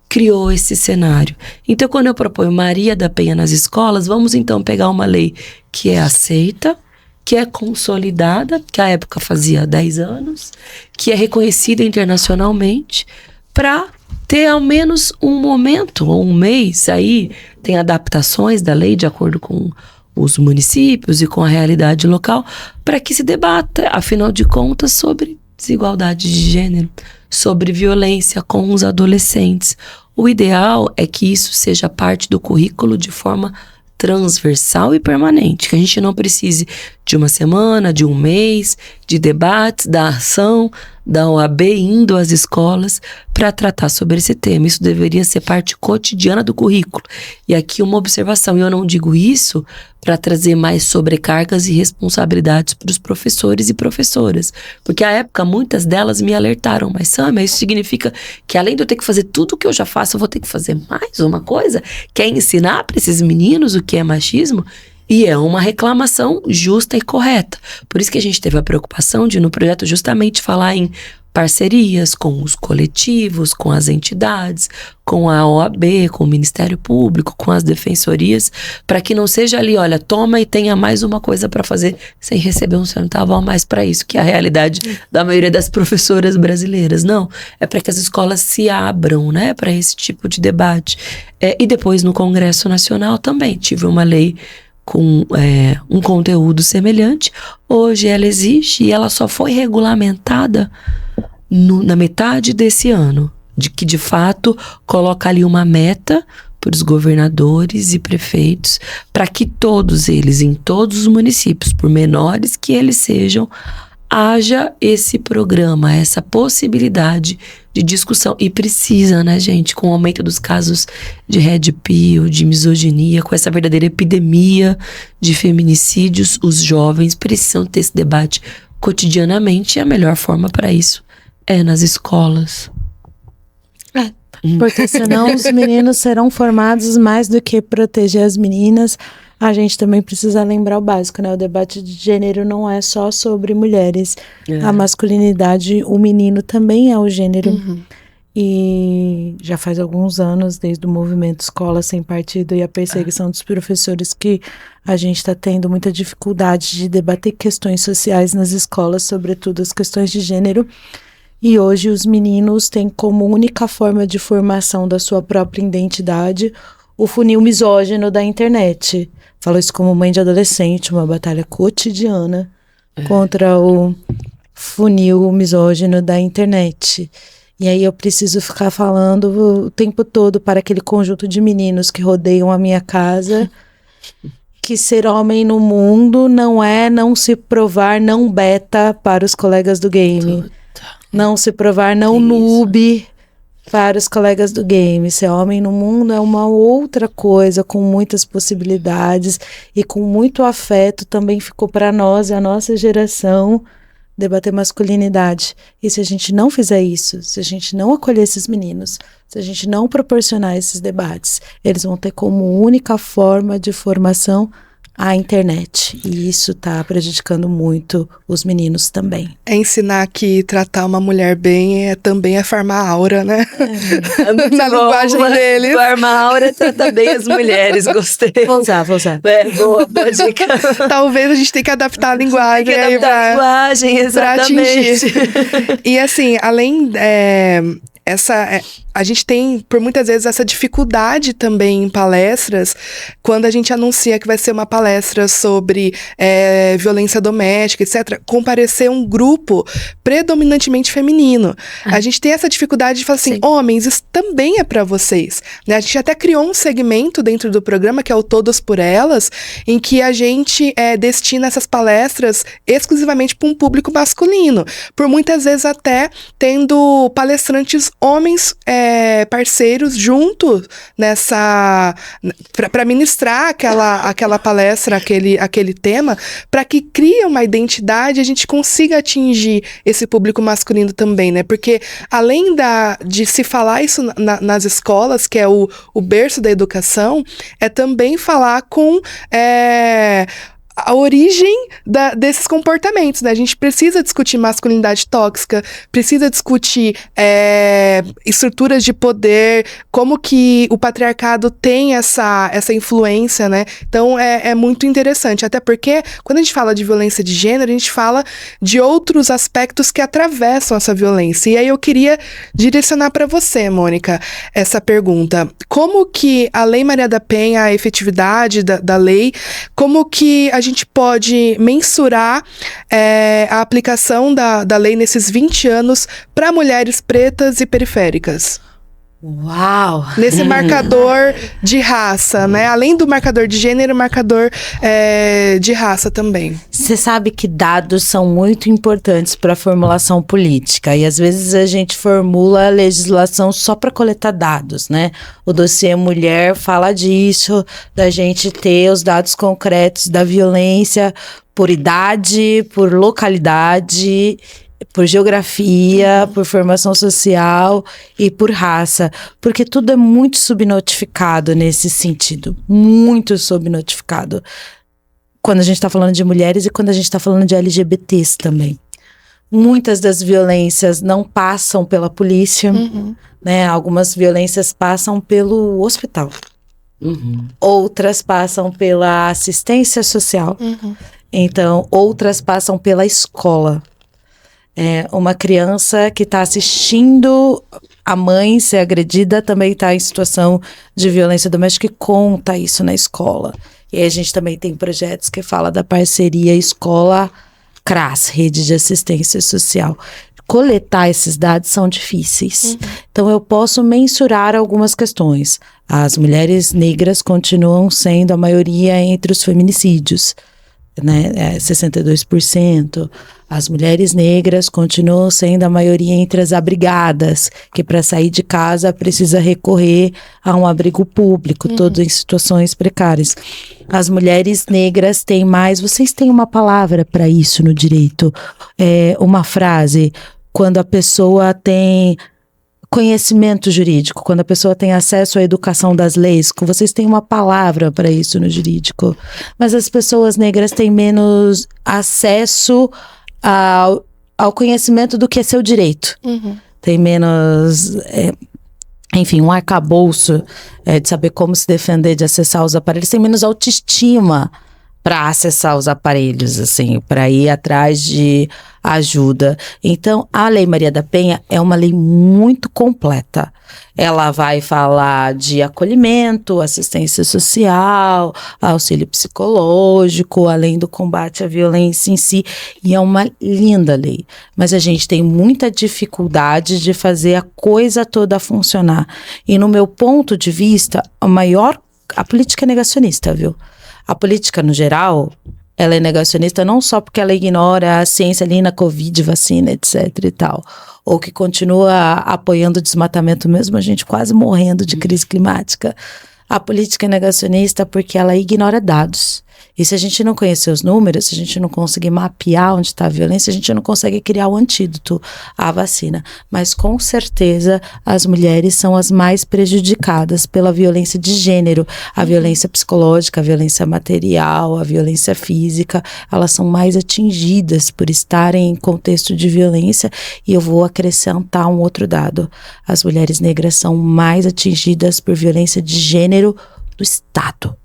criou esse cenário. Então, quando eu proponho Maria da Penha nas escolas, vamos então pegar uma lei que é aceita, que é consolidada, que à época fazia 10 anos, que é reconhecida internacionalmente, para ter ao menos um momento, ou um mês, aí tem adaptações da lei de acordo com os municípios e com a realidade local, para que se debata, afinal de contas, sobre desigualdade de gênero, sobre violência com os adolescentes. O ideal é que isso seja parte do currículo de forma transversal e permanente, que a gente não precise de uma semana, de um mês, de debates, da ação da OAB indo às escolas para tratar sobre esse tema. Isso deveria ser parte cotidiana do currículo. E aqui uma observação, e eu não digo isso para trazer mais sobrecargas e responsabilidades para os professores e professoras, porque à época muitas delas me alertaram, mas Sâmia, isso significa que além de eu ter que fazer tudo o que eu já faço, eu vou ter que fazer mais uma coisa, que é ensinar para esses meninos o que é machismo? E é uma reclamação justa e correta. Por isso que a gente teve a preocupação de, no projeto, justamente falar em parcerias com os coletivos, com as entidades, com a OAB, com o Ministério Público, com as defensorias, para que não seja ali, olha, toma e tenha mais uma coisa para fazer sem receber um centavo a mais para isso, que é a realidade da maioria das professoras brasileiras. Não, é para que as escolas se abram, né, para esse tipo de debate. E depois no Congresso Nacional também tive uma lei com um conteúdo semelhante. Hoje ela existe e ela só foi regulamentada na metade desse ano, de que de fato coloca ali uma meta para os governadores e prefeitos, para que todos eles, em todos os municípios, por menores que eles sejam, haja esse programa, essa possibilidade de discussão. E precisa, né, gente, com o aumento dos casos de red pill, de misoginia, com essa verdadeira epidemia de feminicídios, os jovens precisam ter esse debate cotidianamente, e a melhor forma para isso é nas escolas. Porque senão os meninos serão formados mais do que proteger as meninas. A gente também precisa lembrar o básico, né? O debate de gênero não é só sobre mulheres. A masculinidade, o menino também é o gênero. E já faz alguns anos, desde o movimento Escola Sem Partido e a perseguição dos professores, que a gente está tendo muita dificuldade de debater questões sociais nas escolas, sobretudo as questões de gênero. E hoje os meninos têm como única forma de formação da sua própria identidade o funil misógino da internet. Falo isso como mãe de adolescente, uma batalha cotidiana contra o funil misógino da internet. E aí eu preciso ficar falando o tempo todo para aquele conjunto de meninos que rodeiam a minha casa que ser homem no mundo não é não se provar não beta para os colegas do game. Não se provar não noob para os colegas do game. Ser homem no mundo é uma outra coisa, com muitas possibilidades e com muito afeto. Também ficou para nós, a nossa geração, debater masculinidade. E se a gente não fizer isso, se a gente não acolher esses meninos, se a gente não proporcionar esses debates, eles vão ter como única forma de formação a internet. E isso está prejudicando muito os meninos também. É ensinar que tratar uma mulher bem também é farmar aura, né? Na linguagem deles. Farmar aura trata bem as mulheres, gostei. Vou usar. Boa dica. Talvez a gente tenha que adaptar a linguagem. Tem que adaptar a linguagem, exatamente. E assim, além... a gente tem, por muitas vezes, essa dificuldade também em palestras, quando a gente anuncia que vai ser uma palestra sobre violência doméstica, etc., comparecer um grupo predominantemente feminino. A gente tem essa dificuldade de falar assim, homens, isso também é para vocês. Né? A gente até criou um segmento dentro do programa, que é o Todos por Elas, em que a gente destina essas palestras exclusivamente para um público masculino. Por muitas vezes até tendo palestrantes homens parceiros juntos para ministrar aquela palestra, aquele tema, para que crie uma identidade e a gente consiga atingir esse público masculino também, né? Porque além de se falar isso nas escolas, que é o berço da educação, é também falar com a origem desses comportamentos, né? A gente precisa discutir masculinidade tóxica, precisa discutir estruturas de poder, como que o patriarcado tem essa influência, né? Então, é muito interessante, até porque quando a gente fala de violência de gênero, a gente fala de outros aspectos que atravessam essa violência. E aí eu queria direcionar para você, Mônica, essa pergunta. Como que a Lei Maria da Penha, a efetividade da lei, como que a gente pode mensurar a aplicação da lei nesses 20 anos para mulheres pretas e periféricas? Uau! Nesse marcador de raça, né? Além do marcador de gênero, marcador de raça também. Você sabe que dados são muito importantes para a formulação política e às vezes a gente formula a legislação só para coletar dados, né? O dossiê Mulher fala disso, da gente ter os dados concretos da violência por idade, por localidade, por geografia, por formação social e por raça, porque tudo é muito subnotificado nesse sentido, muito subnotificado. Quando a gente está falando de mulheres e quando a gente está falando de LGBTs também. Muitas das violências não passam pela polícia, né? Algumas violências passam pelo hospital. Outras passam pela assistência social. Então, outras passam pela escola. Uma criança que está assistindo a mãe ser agredida também está em situação de violência doméstica e conta isso na escola. E aí a gente também tem projetos que fala da parceria escola-CRAS, Rede de Assistência Social. Coletar esses dados são difíceis. Então eu posso mensurar algumas questões. As mulheres negras continuam sendo a maioria entre os feminicídios, né? 62%. As mulheres negras continuam sendo a maioria entre as abrigadas, que para sair de casa precisa recorrer a um abrigo público, todos em situações precárias. As mulheres negras têm mais, vocês têm uma palavra para isso no direito, uma frase, quando a pessoa tem conhecimento jurídico, quando a pessoa tem acesso à educação das leis, vocês têm uma palavra para isso no jurídico, mas as pessoas negras têm menos acesso ao conhecimento do que é seu direito. Tem menos, enfim, um arcabouço de saber como se defender, de acessar os aparelhos, tem menos autoestima para acessar os aparelhos, assim, para ir atrás de ajuda. Então, a Lei Maria da Penha é uma lei muito completa. Ela vai falar de acolhimento, assistência social, auxílio psicológico, além do combate à violência em si, e é uma linda lei. Mas a gente tem muita dificuldade de fazer a coisa toda funcionar. E no meu ponto de vista, a política é negacionista, viu? A política, no geral, ela é negacionista não só porque ela ignora a ciência ali na Covid, vacina, etc e tal, ou que continua apoiando o desmatamento mesmo a gente quase morrendo de crise climática. A política é negacionista porque ela ignora dados. E se a gente não conhecer os números, se a gente não conseguir mapear onde está a violência, a gente não consegue criar o antídoto à vacina. Mas com certeza as mulheres são as mais prejudicadas pela violência de gênero. A violência psicológica, a violência material, a violência física, elas são mais atingidas por estarem em contexto de violência. E eu vou acrescentar um outro dado. As mulheres negras são mais atingidas por violência de gênero do Estado.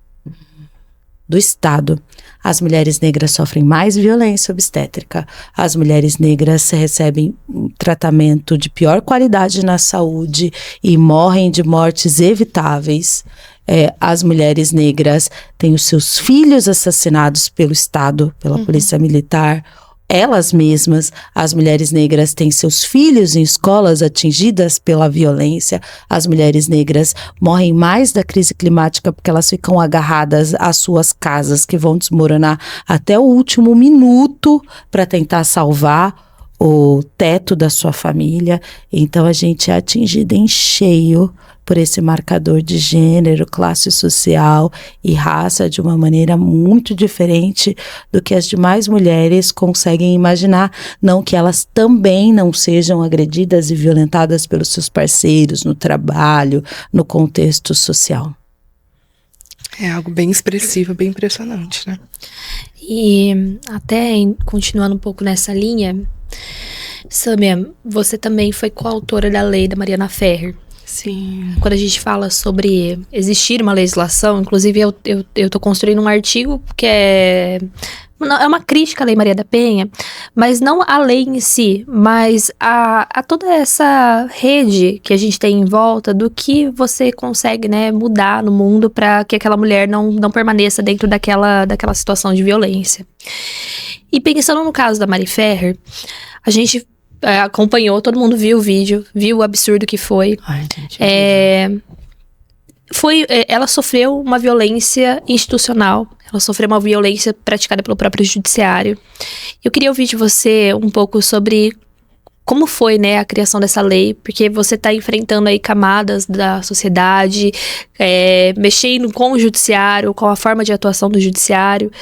do Estado. As mulheres negras sofrem mais violência obstétrica. As mulheres negras recebem um tratamento de pior qualidade na saúde e morrem de mortes evitáveis. As mulheres negras têm os seus filhos assassinados pelo Estado, pela Polícia Militar. Elas mesmas, as mulheres negras, têm seus filhos em escolas atingidas pela violência. As mulheres negras morrem mais da crise climática porque elas ficam agarradas às suas casas, que vão desmoronar até o último minuto para tentar salvar o teto da sua família. Então a gente é atingida em cheio por esse marcador de gênero, classe social e raça de uma maneira muito diferente do que as demais mulheres conseguem imaginar. Não que elas também não sejam agredidas e violentadas pelos seus parceiros no trabalho, no contexto social. É algo bem expressivo, bem impressionante, né? E até continuando um pouco nessa linha, Sâmia, você também foi coautora da lei da Mariana Ferrer. Sim. Quando a gente fala sobre existir uma legislação, inclusive eu tô construindo um artigo que é uma crítica à Lei Maria da Penha, mas não a lei em si, mas a toda essa rede que a gente tem em volta do que você consegue, né, mudar no mundo para que aquela mulher não permaneça dentro daquela situação de violência. E pensando no caso da Mari Ferrer, a gente acompanhou, todo mundo viu o vídeo, viu o absurdo que foi. Ai, gente, ela sofreu uma violência institucional, ela sofreu uma violência praticada pelo próprio judiciário. Eu queria ouvir de você um pouco sobre como foi, né, a criação dessa lei, porque você está enfrentando aí camadas da sociedade, mexendo com o judiciário, com a forma de atuação do judiciário,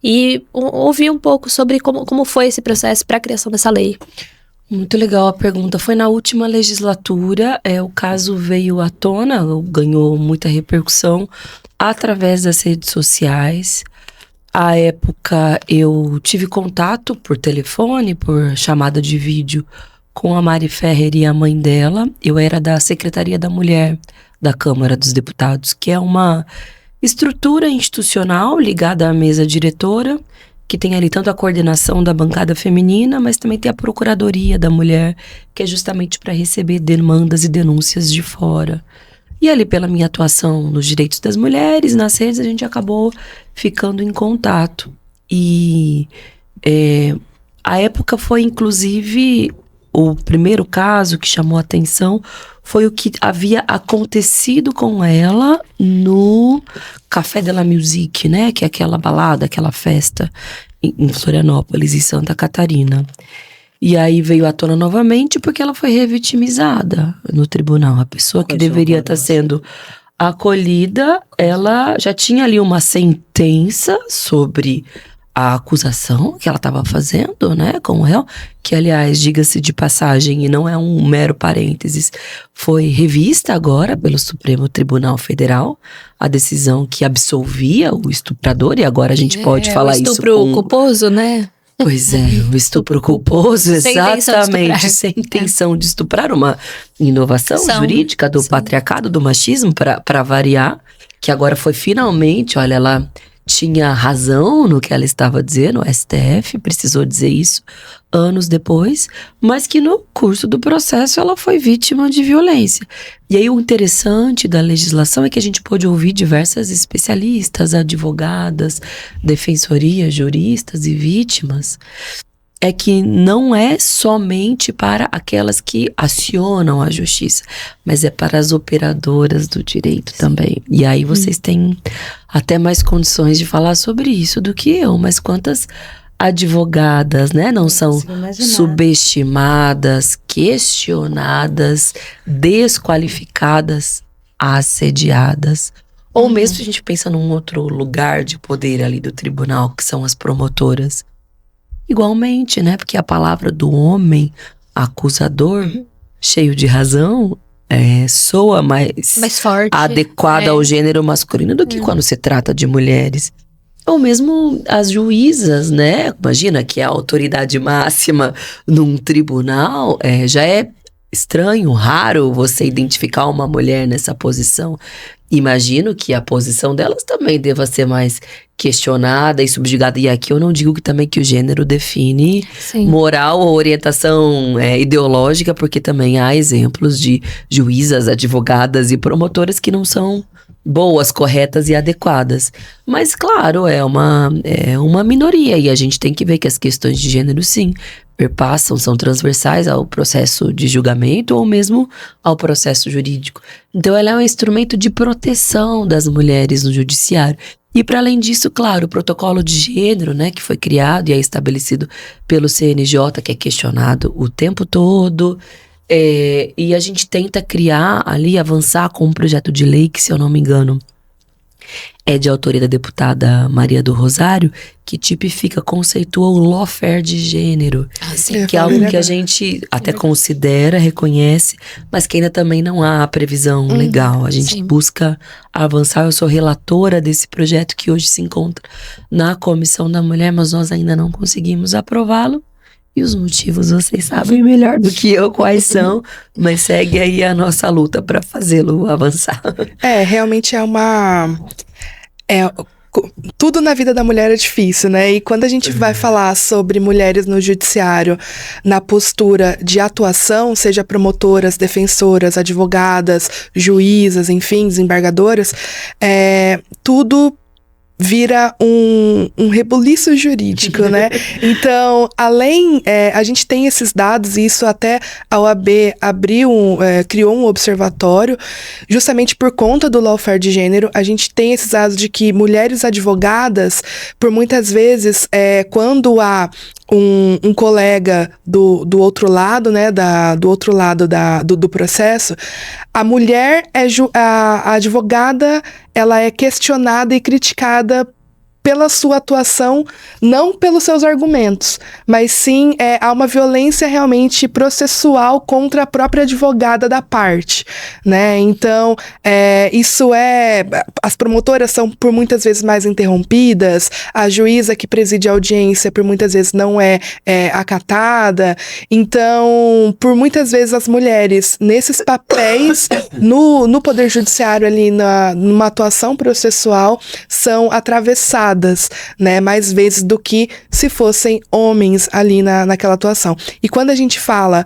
e ouvir um pouco sobre como foi esse processo para a criação dessa lei. Muito legal a pergunta. Foi na última legislatura, o caso veio à tona, ganhou muita repercussão através das redes sociais. À época, eu tive contato por telefone, por chamada de vídeo, com a Mari Ferrer e a mãe dela. Eu era da Secretaria da Mulher da Câmara dos Deputados, que é uma estrutura institucional ligada à mesa diretora, que tem ali tanto a coordenação da bancada feminina, mas também tem a Procuradoria da Mulher, que é justamente para receber demandas e denúncias de fora. E ali, pela minha atuação nos direitos das mulheres, nas redes, a gente acabou ficando em contato. E a época foi, inclusive, o primeiro caso que chamou a atenção foi o que havia acontecido com ela no Café de la Musique, né? Que é aquela balada, aquela festa em Florianópolis, em Santa Catarina. E aí veio à tona novamente porque ela foi revitimizada no tribunal. A pessoa que deveria estar sendo acolhida, ela já tinha ali uma sentença sobre a acusação que ela estava fazendo, né, com o réu, que, aliás, diga-se de passagem, e não é um mero parênteses, foi revista agora pelo Supremo Tribunal Federal, a decisão que absolvia o estuprador, e agora a gente pode falar isso com... estupro culposo, né? Pois é, o estupro culposo, exatamente, sem intenção de estuprar, uma inovação jurídica do patriarcado, do machismo, para variar, que agora foi finalmente, olha, ela tinha razão no que ela estava dizendo, o STF precisou dizer isso anos depois, mas que no curso do processo ela foi vítima de violência. E aí o interessante da legislação é que a gente pôde ouvir diversas especialistas, advogadas, defensorias, juristas e vítimas, é que não é somente para aquelas que acionam a justiça, mas é para as operadoras do direito também. E aí vocês têm até mais condições de falar sobre isso do que eu, mas quantas advogadas, né, não são subestimadas, questionadas, desqualificadas, assediadas. Ou mesmo se a gente pensa num outro lugar de poder ali do tribunal, que são as promotoras. Igualmente, né? Porque a palavra do homem acusador, cheio de razão, soa mais forte, adequada ao gênero masculino do que quando se trata de mulheres. Ou mesmo as juízas, né? Imagina que a autoridade máxima num tribunal já é estranho, raro você identificar uma mulher nessa posição. imagino que a posição delas também deva ser mais questionada e subjugada. E aqui eu não digo que também que o gênero define Sim. moral ou orientação ideológica, porque também há exemplos de juízas, advogadas e promotoras que não são boas, corretas e adequadas. Mas, claro, é uma minoria e a gente tem que ver que as questões de gênero, sim, perpassam, são transversais ao processo de julgamento ou mesmo ao processo jurídico. Então, ela é um instrumento de proteção das mulheres no judiciário. E, para além disso, claro, o protocolo de gênero, né, que foi criado e é estabelecido pelo CNJ, que é questionado o tempo todo. E a gente tenta criar ali, avançar com um projeto de lei que, se eu não me engano, é de autoria da deputada Maria do Rosário, que tipifica, conceitua o lawfare de gênero, que é algo que a gente até considera, reconhece, mas que ainda também não há previsão legal. A gente busca avançar. Eu sou relatora desse projeto que hoje se encontra na Comissão da Mulher, mas nós ainda não conseguimos aprová-lo. E os motivos vocês sabem melhor do que eu quais são, mas segue aí a nossa luta para fazê-lo avançar. Realmente tudo na vida da mulher é difícil, né? E quando a gente vai falar sobre mulheres no judiciário, na postura de atuação, seja promotoras, defensoras, advogadas, juízas, enfim, desembargadoras, tudo vira um rebuliço jurídico, né? Então, a gente tem esses dados, e isso até a OAB criou um observatório, justamente por conta do lawfare de gênero. A gente tem esses dados de que mulheres advogadas, por muitas vezes, quando há um colega do outro lado, né, do outro lado do processo, a mulher, a advogada, ela é questionada e criticada pela sua atuação, não pelos seus argumentos, mas sim há uma violência realmente processual contra a própria advogada da parte, né? Então, as promotoras são por muitas vezes mais interrompidas, a juíza que preside a audiência por muitas vezes não é acatada. Então, por muitas vezes as mulheres nesses papéis no Poder Judiciário ali numa atuação processual são atravessadas, né, mais vezes do que se fossem homens ali naquela atuação. E quando a gente fala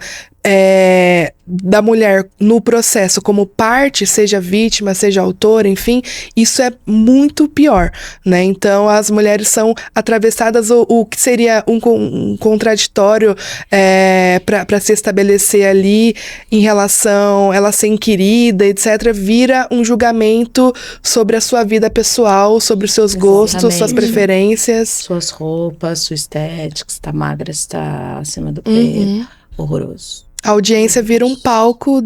da mulher no processo como parte, seja vítima, seja autora, enfim, isso é muito pior, né? Então, as mulheres são atravessadas, o que seria um contraditório para se estabelecer ali em relação a ela ser inquirida, etc., vira um julgamento sobre a sua vida pessoal, sobre os seus gostos, suas preferências. Suas roupas, sua estética, se tá magra, se tá acima do peso. Horroroso. A audiência vira um palco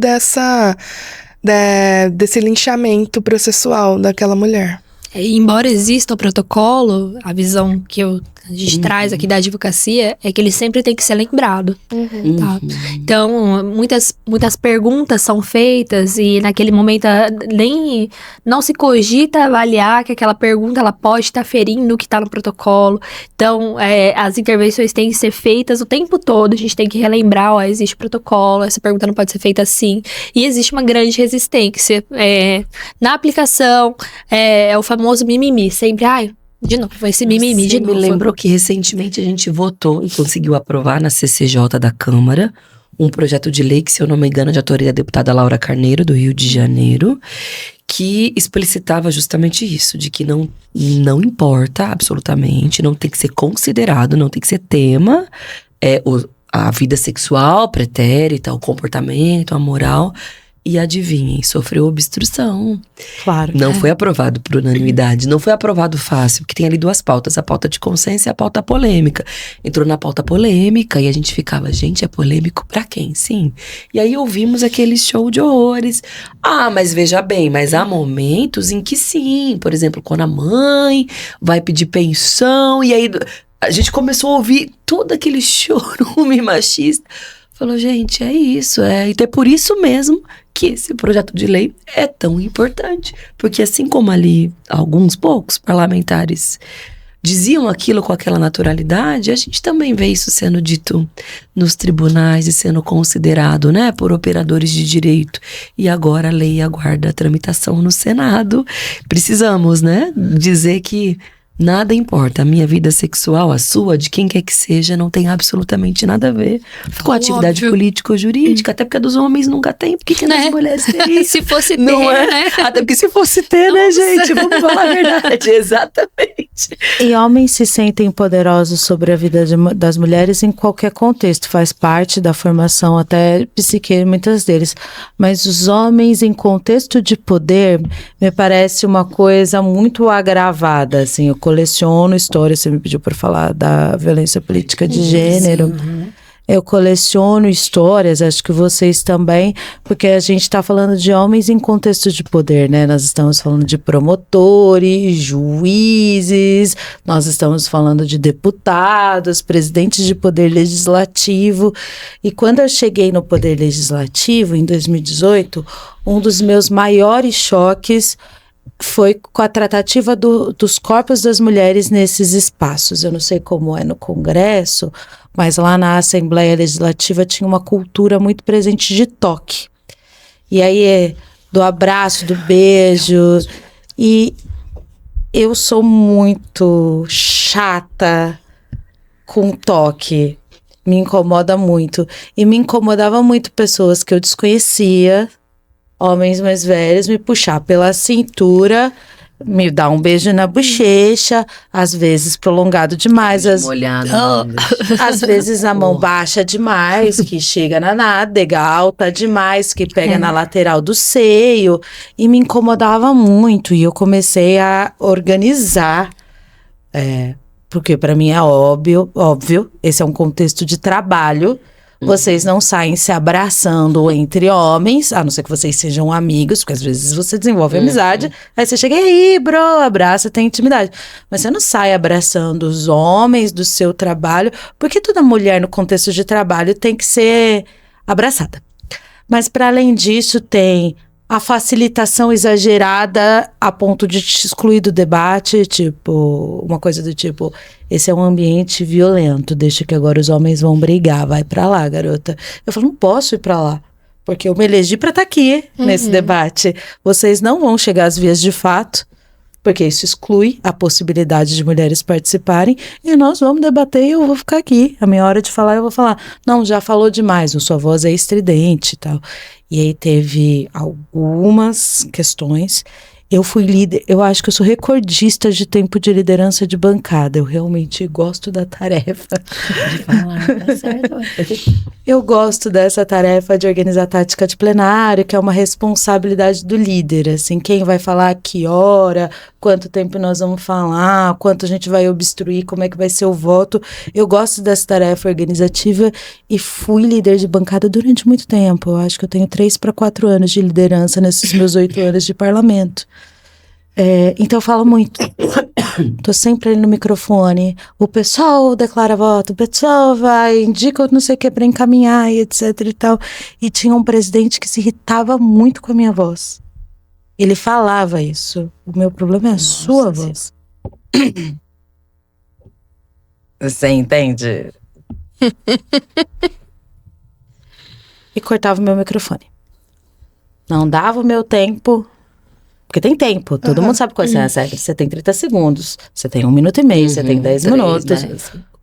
desse linchamento processual daquela mulher. Embora exista o protocolo, a visão que a gente traz aqui da advocacia é que ele sempre tem que ser lembrado. Tá? Então, muitas perguntas são feitas e naquele momento nem não se cogita avaliar que aquela pergunta ela pode estar ferindo o que está no protocolo. Então, as intervenções têm que ser feitas o tempo todo. A gente tem que relembrar, existe protocolo, essa pergunta não pode ser feita assim. E existe uma grande resistência. Na aplicação, é o famoso mimimi. Sempre, de novo, esse mimimi de novo. Me lembrou que recentemente a gente votou e conseguiu aprovar na CCJ da Câmara um projeto de lei que, se eu não me engano, é de autoria da deputada Laura Carneiro, do Rio de Janeiro, que explicitava justamente isso, de que não importa absolutamente, não tem que ser considerado, não tem que ser tema, a vida sexual, pretérita, o comportamento, a moral. E adivinhem, sofreu obstrução. Claro. Não foi aprovado por unanimidade, não foi aprovado fácil, porque tem ali duas pautas, a pauta de consenso e a pauta polêmica. Entrou na pauta polêmica e a gente ficava, gente, é polêmico pra quem? Sim. E aí ouvimos aquele show de horrores. Mas veja bem, mas há momentos em que sim, por exemplo, quando a mãe vai pedir pensão, e aí a gente começou a ouvir todo aquele chorume machista. Falou, gente, é isso, então é por isso mesmo que esse projeto de lei é tão importante. Porque assim como ali alguns poucos parlamentares diziam aquilo com aquela naturalidade, a gente também vê isso sendo dito nos tribunais e sendo considerado, né, por operadores de direito. E agora a lei aguarda a tramitação no Senado. Precisamos, né, dizer que nada importa, a minha vida sexual, a sua, de quem quer que seja, não tem absolutamente nada a ver com a atividade política ou jurídica, até porque a dos homens nunca tem, porque que das mulheres tem isso? Se fosse ter, Não é? né? Até porque se fosse ter, né, gente? Vamos falar a verdade, exatamente. E homens se sentem poderosos sobre a vida das mulheres em qualquer contexto, faz parte da formação até psique, muitas deles. Mas os homens em contexto de poder, me parece uma coisa muito agravada, assim. Eu coleciono histórias, você me pediu para falar da violência política de gênero. Eu coleciono histórias, acho que vocês também, porque a gente está falando de homens em contexto de poder, né? Nós estamos falando de promotores, juízes, nós estamos falando de deputados, presidentes de poder legislativo. E quando eu cheguei no poder legislativo, em 2018, um dos meus maiores choques foi com a tratativa dos corpos das mulheres nesses espaços. Eu não sei como é no Congresso, mas lá na Assembleia Legislativa tinha uma cultura muito presente de toque. E aí, do abraço, do beijo. E eu sou muito chata com toque. Me incomoda muito. E me incomodava muito pessoas que eu desconhecia, homens mais velhos, me puxar pela cintura, me dar um beijo na bochecha, às vezes prolongado demais, às vezes a mão baixa demais, que chega na nádega, alta demais, que pega na lateral do seio, e me incomodava muito, e eu comecei a organizar, porque para mim é óbvio, esse é um contexto de trabalho. Vocês não saem se abraçando entre homens, a não ser que vocês sejam amigos, porque às vezes você desenvolve amizade, aí você chega, e aí, bro, abraça, tem intimidade. Mas você não sai abraçando os homens do seu trabalho, porque toda mulher no contexto de trabalho tem que ser abraçada. Mas para além disso tem a facilitação exagerada a ponto de te excluir do debate, tipo, uma coisa do tipo, esse é um ambiente violento, deixa que agora os homens vão brigar, vai pra lá, garota. Eu falo, não posso ir pra lá, porque eu me elegi pra estar aqui nesse debate. Vocês não vão chegar às vias de fato, porque isso exclui a possibilidade de mulheres participarem, e nós vamos debater e eu vou ficar aqui. A minha hora de falar, eu vou falar, não, já falou demais, sua voz é estridente e tal. E aí teve algumas questões. Eu fui líder, eu acho que eu sou recordista de tempo de liderança de bancada. Eu realmente gosto da tarefa. De falar, tá certo. Eu gosto dessa tarefa de organizar a tática de plenário, que é uma responsabilidade do líder, assim, quem vai falar a que hora, quanto tempo nós vamos falar, quanto a gente vai obstruir, como é que vai ser o voto. Eu gosto dessa tarefa organizativa e fui líder de bancada durante muito tempo. Eu acho que eu tenho 3 para 4 anos de liderança nesses meus 8 anos de parlamento. Então eu falo muito, tô sempre ali no microfone, o pessoal declara voto, o pessoal vai, indica não sei o que para encaminhar e etc e tal, e tinha um presidente que se irritava muito com a minha voz, ele falava isso, o meu problema é a sua voz. Você entende? E cortava o meu microfone, não dava o meu tempo. Porque tem tempo, todo mundo sabe quais são as regras. Você tem 30 segundos, você tem 1 minuto e meio, você tem 10 minutos.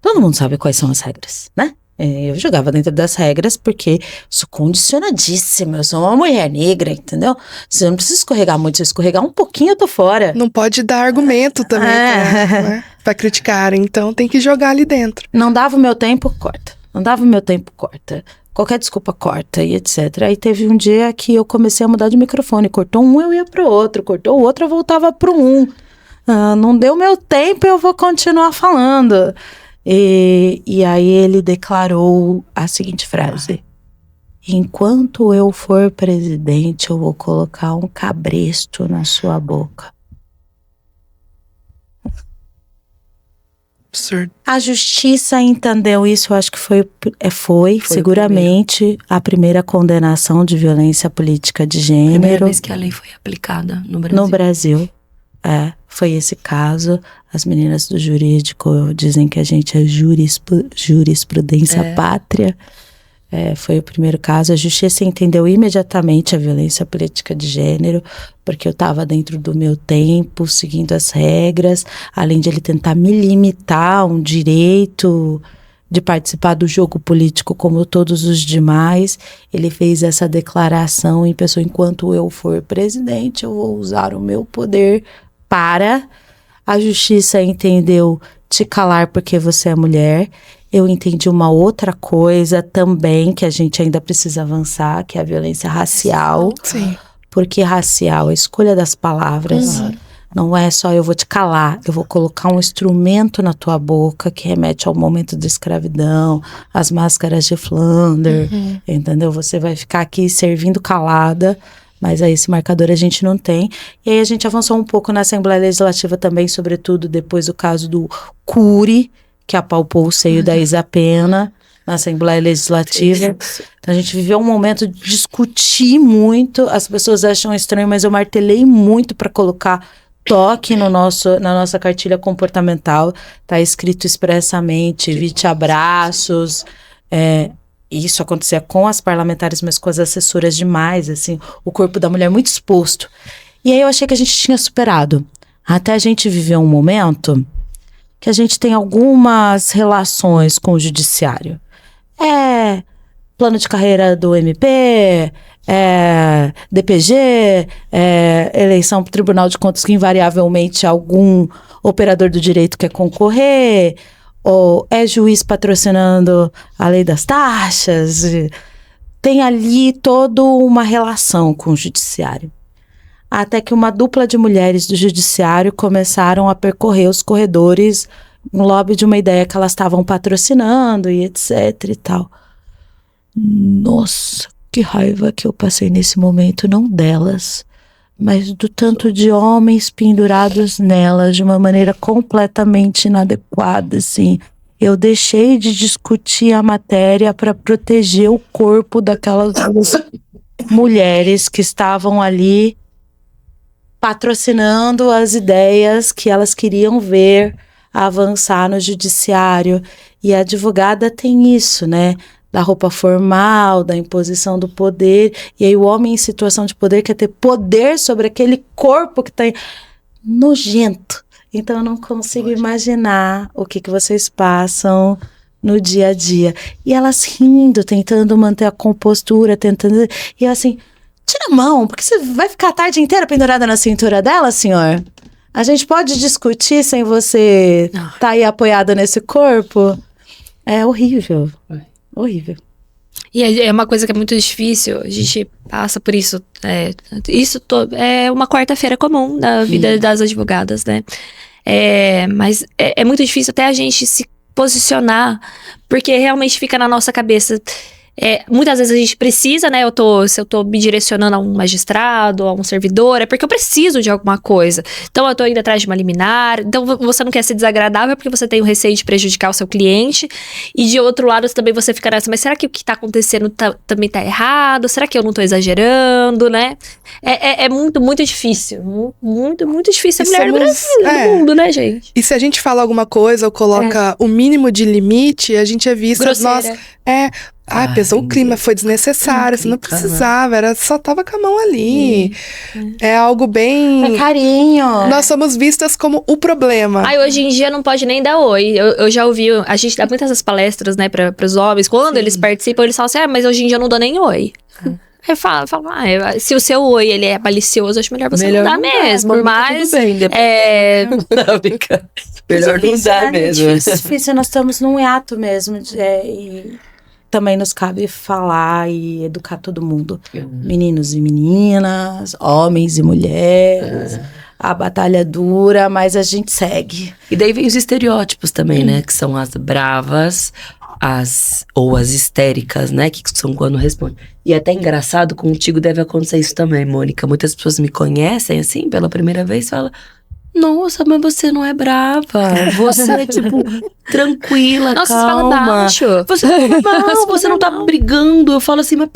Todo mundo sabe quais são as regras, né? Eu jogava dentro das regras porque sou condicionadíssima, eu sou uma mulher negra, entendeu? Você não precisa escorregar muito, se eu escorregar um pouquinho eu tô fora. Não pode dar argumento também né, pra criticar, então tem que jogar ali dentro. Não dava o meu tempo, corta. Não dava o meu tempo, corta. Qualquer desculpa corta e etc. Aí teve um dia que eu comecei a mudar de microfone. Cortou um, eu ia pro outro. Cortou o outro, eu voltava pro um. Não deu meu tempo, eu vou continuar falando. E aí ele declarou a seguinte frase. Enquanto eu for presidente, eu vou colocar um cabresto na sua boca. Absurdo. A justiça entendeu isso, eu acho que foi seguramente a primeira condenação de violência política de gênero. Primeira vez que a lei foi aplicada no Brasil. No Brasil. Foi esse caso. As meninas do jurídico dizem que a gente é jurisprudência pátria. Foi o primeiro caso. A justiça entendeu imediatamente a violência política de gênero, porque eu estava dentro do meu tempo, seguindo as regras, além de ele tentar me limitar um direito de participar do jogo político como todos os demais. Ele fez essa declaração em pessoa: enquanto eu for presidente, eu vou usar o meu poder para... A justiça entendeu te calar porque você é mulher. Eu entendi uma outra coisa também, que a gente ainda precisa avançar, que é a violência racial. Sim. Porque racial, a escolha das palavras, não é só eu vou te calar, eu vou colocar um instrumento na tua boca que remete ao momento da escravidão, as máscaras de Flanders, entendeu? Você vai ficar aqui servindo calada, mas aí esse marcador a gente não tem. E aí a gente avançou um pouco na Assembleia Legislativa também, sobretudo depois do caso do Cury, que apalpou o seio da Isa Pena na Assembleia Legislativa. Então a gente viveu um momento de discutir muito, as pessoas acham estranho, mas eu martelei muito para colocar toque na nossa cartilha comportamental. Tá escrito expressamente, evite abraços, isso acontecia com as parlamentares, mas com as assessoras demais, assim, o corpo da mulher muito exposto. E aí eu achei que a gente tinha superado. Até a gente viveu um momento que a gente tem algumas relações com o judiciário. Plano de carreira do MP, DPG, eleição para o Tribunal de Contas que invariavelmente algum operador do direito quer concorrer, ou juiz patrocinando a lei das taxas. Tem ali toda uma relação com o judiciário. Até que uma dupla de mulheres do judiciário começaram a percorrer os corredores no lobby de uma ideia que elas estavam patrocinando e etc e tal. Nossa, que raiva que eu passei nesse momento, não delas, mas do tanto de homens pendurados nelas de uma maneira completamente inadequada, assim. Eu deixei de discutir a matéria para proteger o corpo daquelas mulheres que estavam ali patrocinando as ideias que elas queriam ver avançar no judiciário. E a advogada tem isso, né? Da roupa formal, da imposição do poder. E aí o homem em situação de poder quer ter poder sobre aquele corpo que tá nojento. Então eu não consigo imaginar o que vocês passam no dia a dia. E elas rindo, tentando manter a compostura, tentando... E eu assim, tira a mão, porque você vai ficar a tarde inteira pendurada na cintura dela, senhor? A gente pode discutir sem você tá aí apoiada nesse corpo? É horrível. Horrível. E é uma coisa que é muito difícil, a gente passa por isso. É uma quarta-feira comum da vida das advogadas, né? Mas é muito difícil até a gente se posicionar, porque realmente fica na nossa cabeça. Muitas vezes a gente precisa, né? Se eu tô me direcionando a um magistrado, a um servidor, é porque eu preciso de alguma coisa. Então eu tô indo atrás de uma liminar. Então você não quer ser desagradável porque você tem o receio de prejudicar o seu cliente. E de outro lado também você fica nessa, mas será que o que tá acontecendo também tá errado? Será que eu não tô exagerando, né? É muito, muito difícil. Muito, muito difícil a mulher do Brasil, do mundo, né, gente? E se a gente fala alguma coisa ou coloca o mínimo de limite, a gente é vista... Grosseira. Pesou o clima, foi desnecessário, você não precisava, só tava com a mão ali. É algo bem... É carinho. Nós somos vistas como o problema. Hoje em dia não pode nem dar oi. Eu já ouvi, a gente dá muitas palestras, né, pros homens, quando eles participam, eles falam assim, mas hoje em dia eu não dou nem oi. Aí fala, se o seu oi, ele é malicioso, acho melhor você não dar mesmo, mas... Tudo bem, não, brinca. Melhor não dar mesmo. É difícil, nós estamos num hiato mesmo, e também nos cabe falar e educar todo mundo. Meninos e meninas, homens e mulheres. A batalha é dura, mas a gente segue. E daí vem os estereótipos também, né? Que são as bravas, ou as histéricas, né? Que são quando respondem. E é até engraçado, contigo deve acontecer isso também, Mônica. Muitas pessoas me conhecem, assim, pela primeira vez, falam... Nossa, mas você não é brava. Você é, tipo, tranquila, nossa, calma. Nossa, você fala baixo. Você não tá brigando. Eu falo assim, mas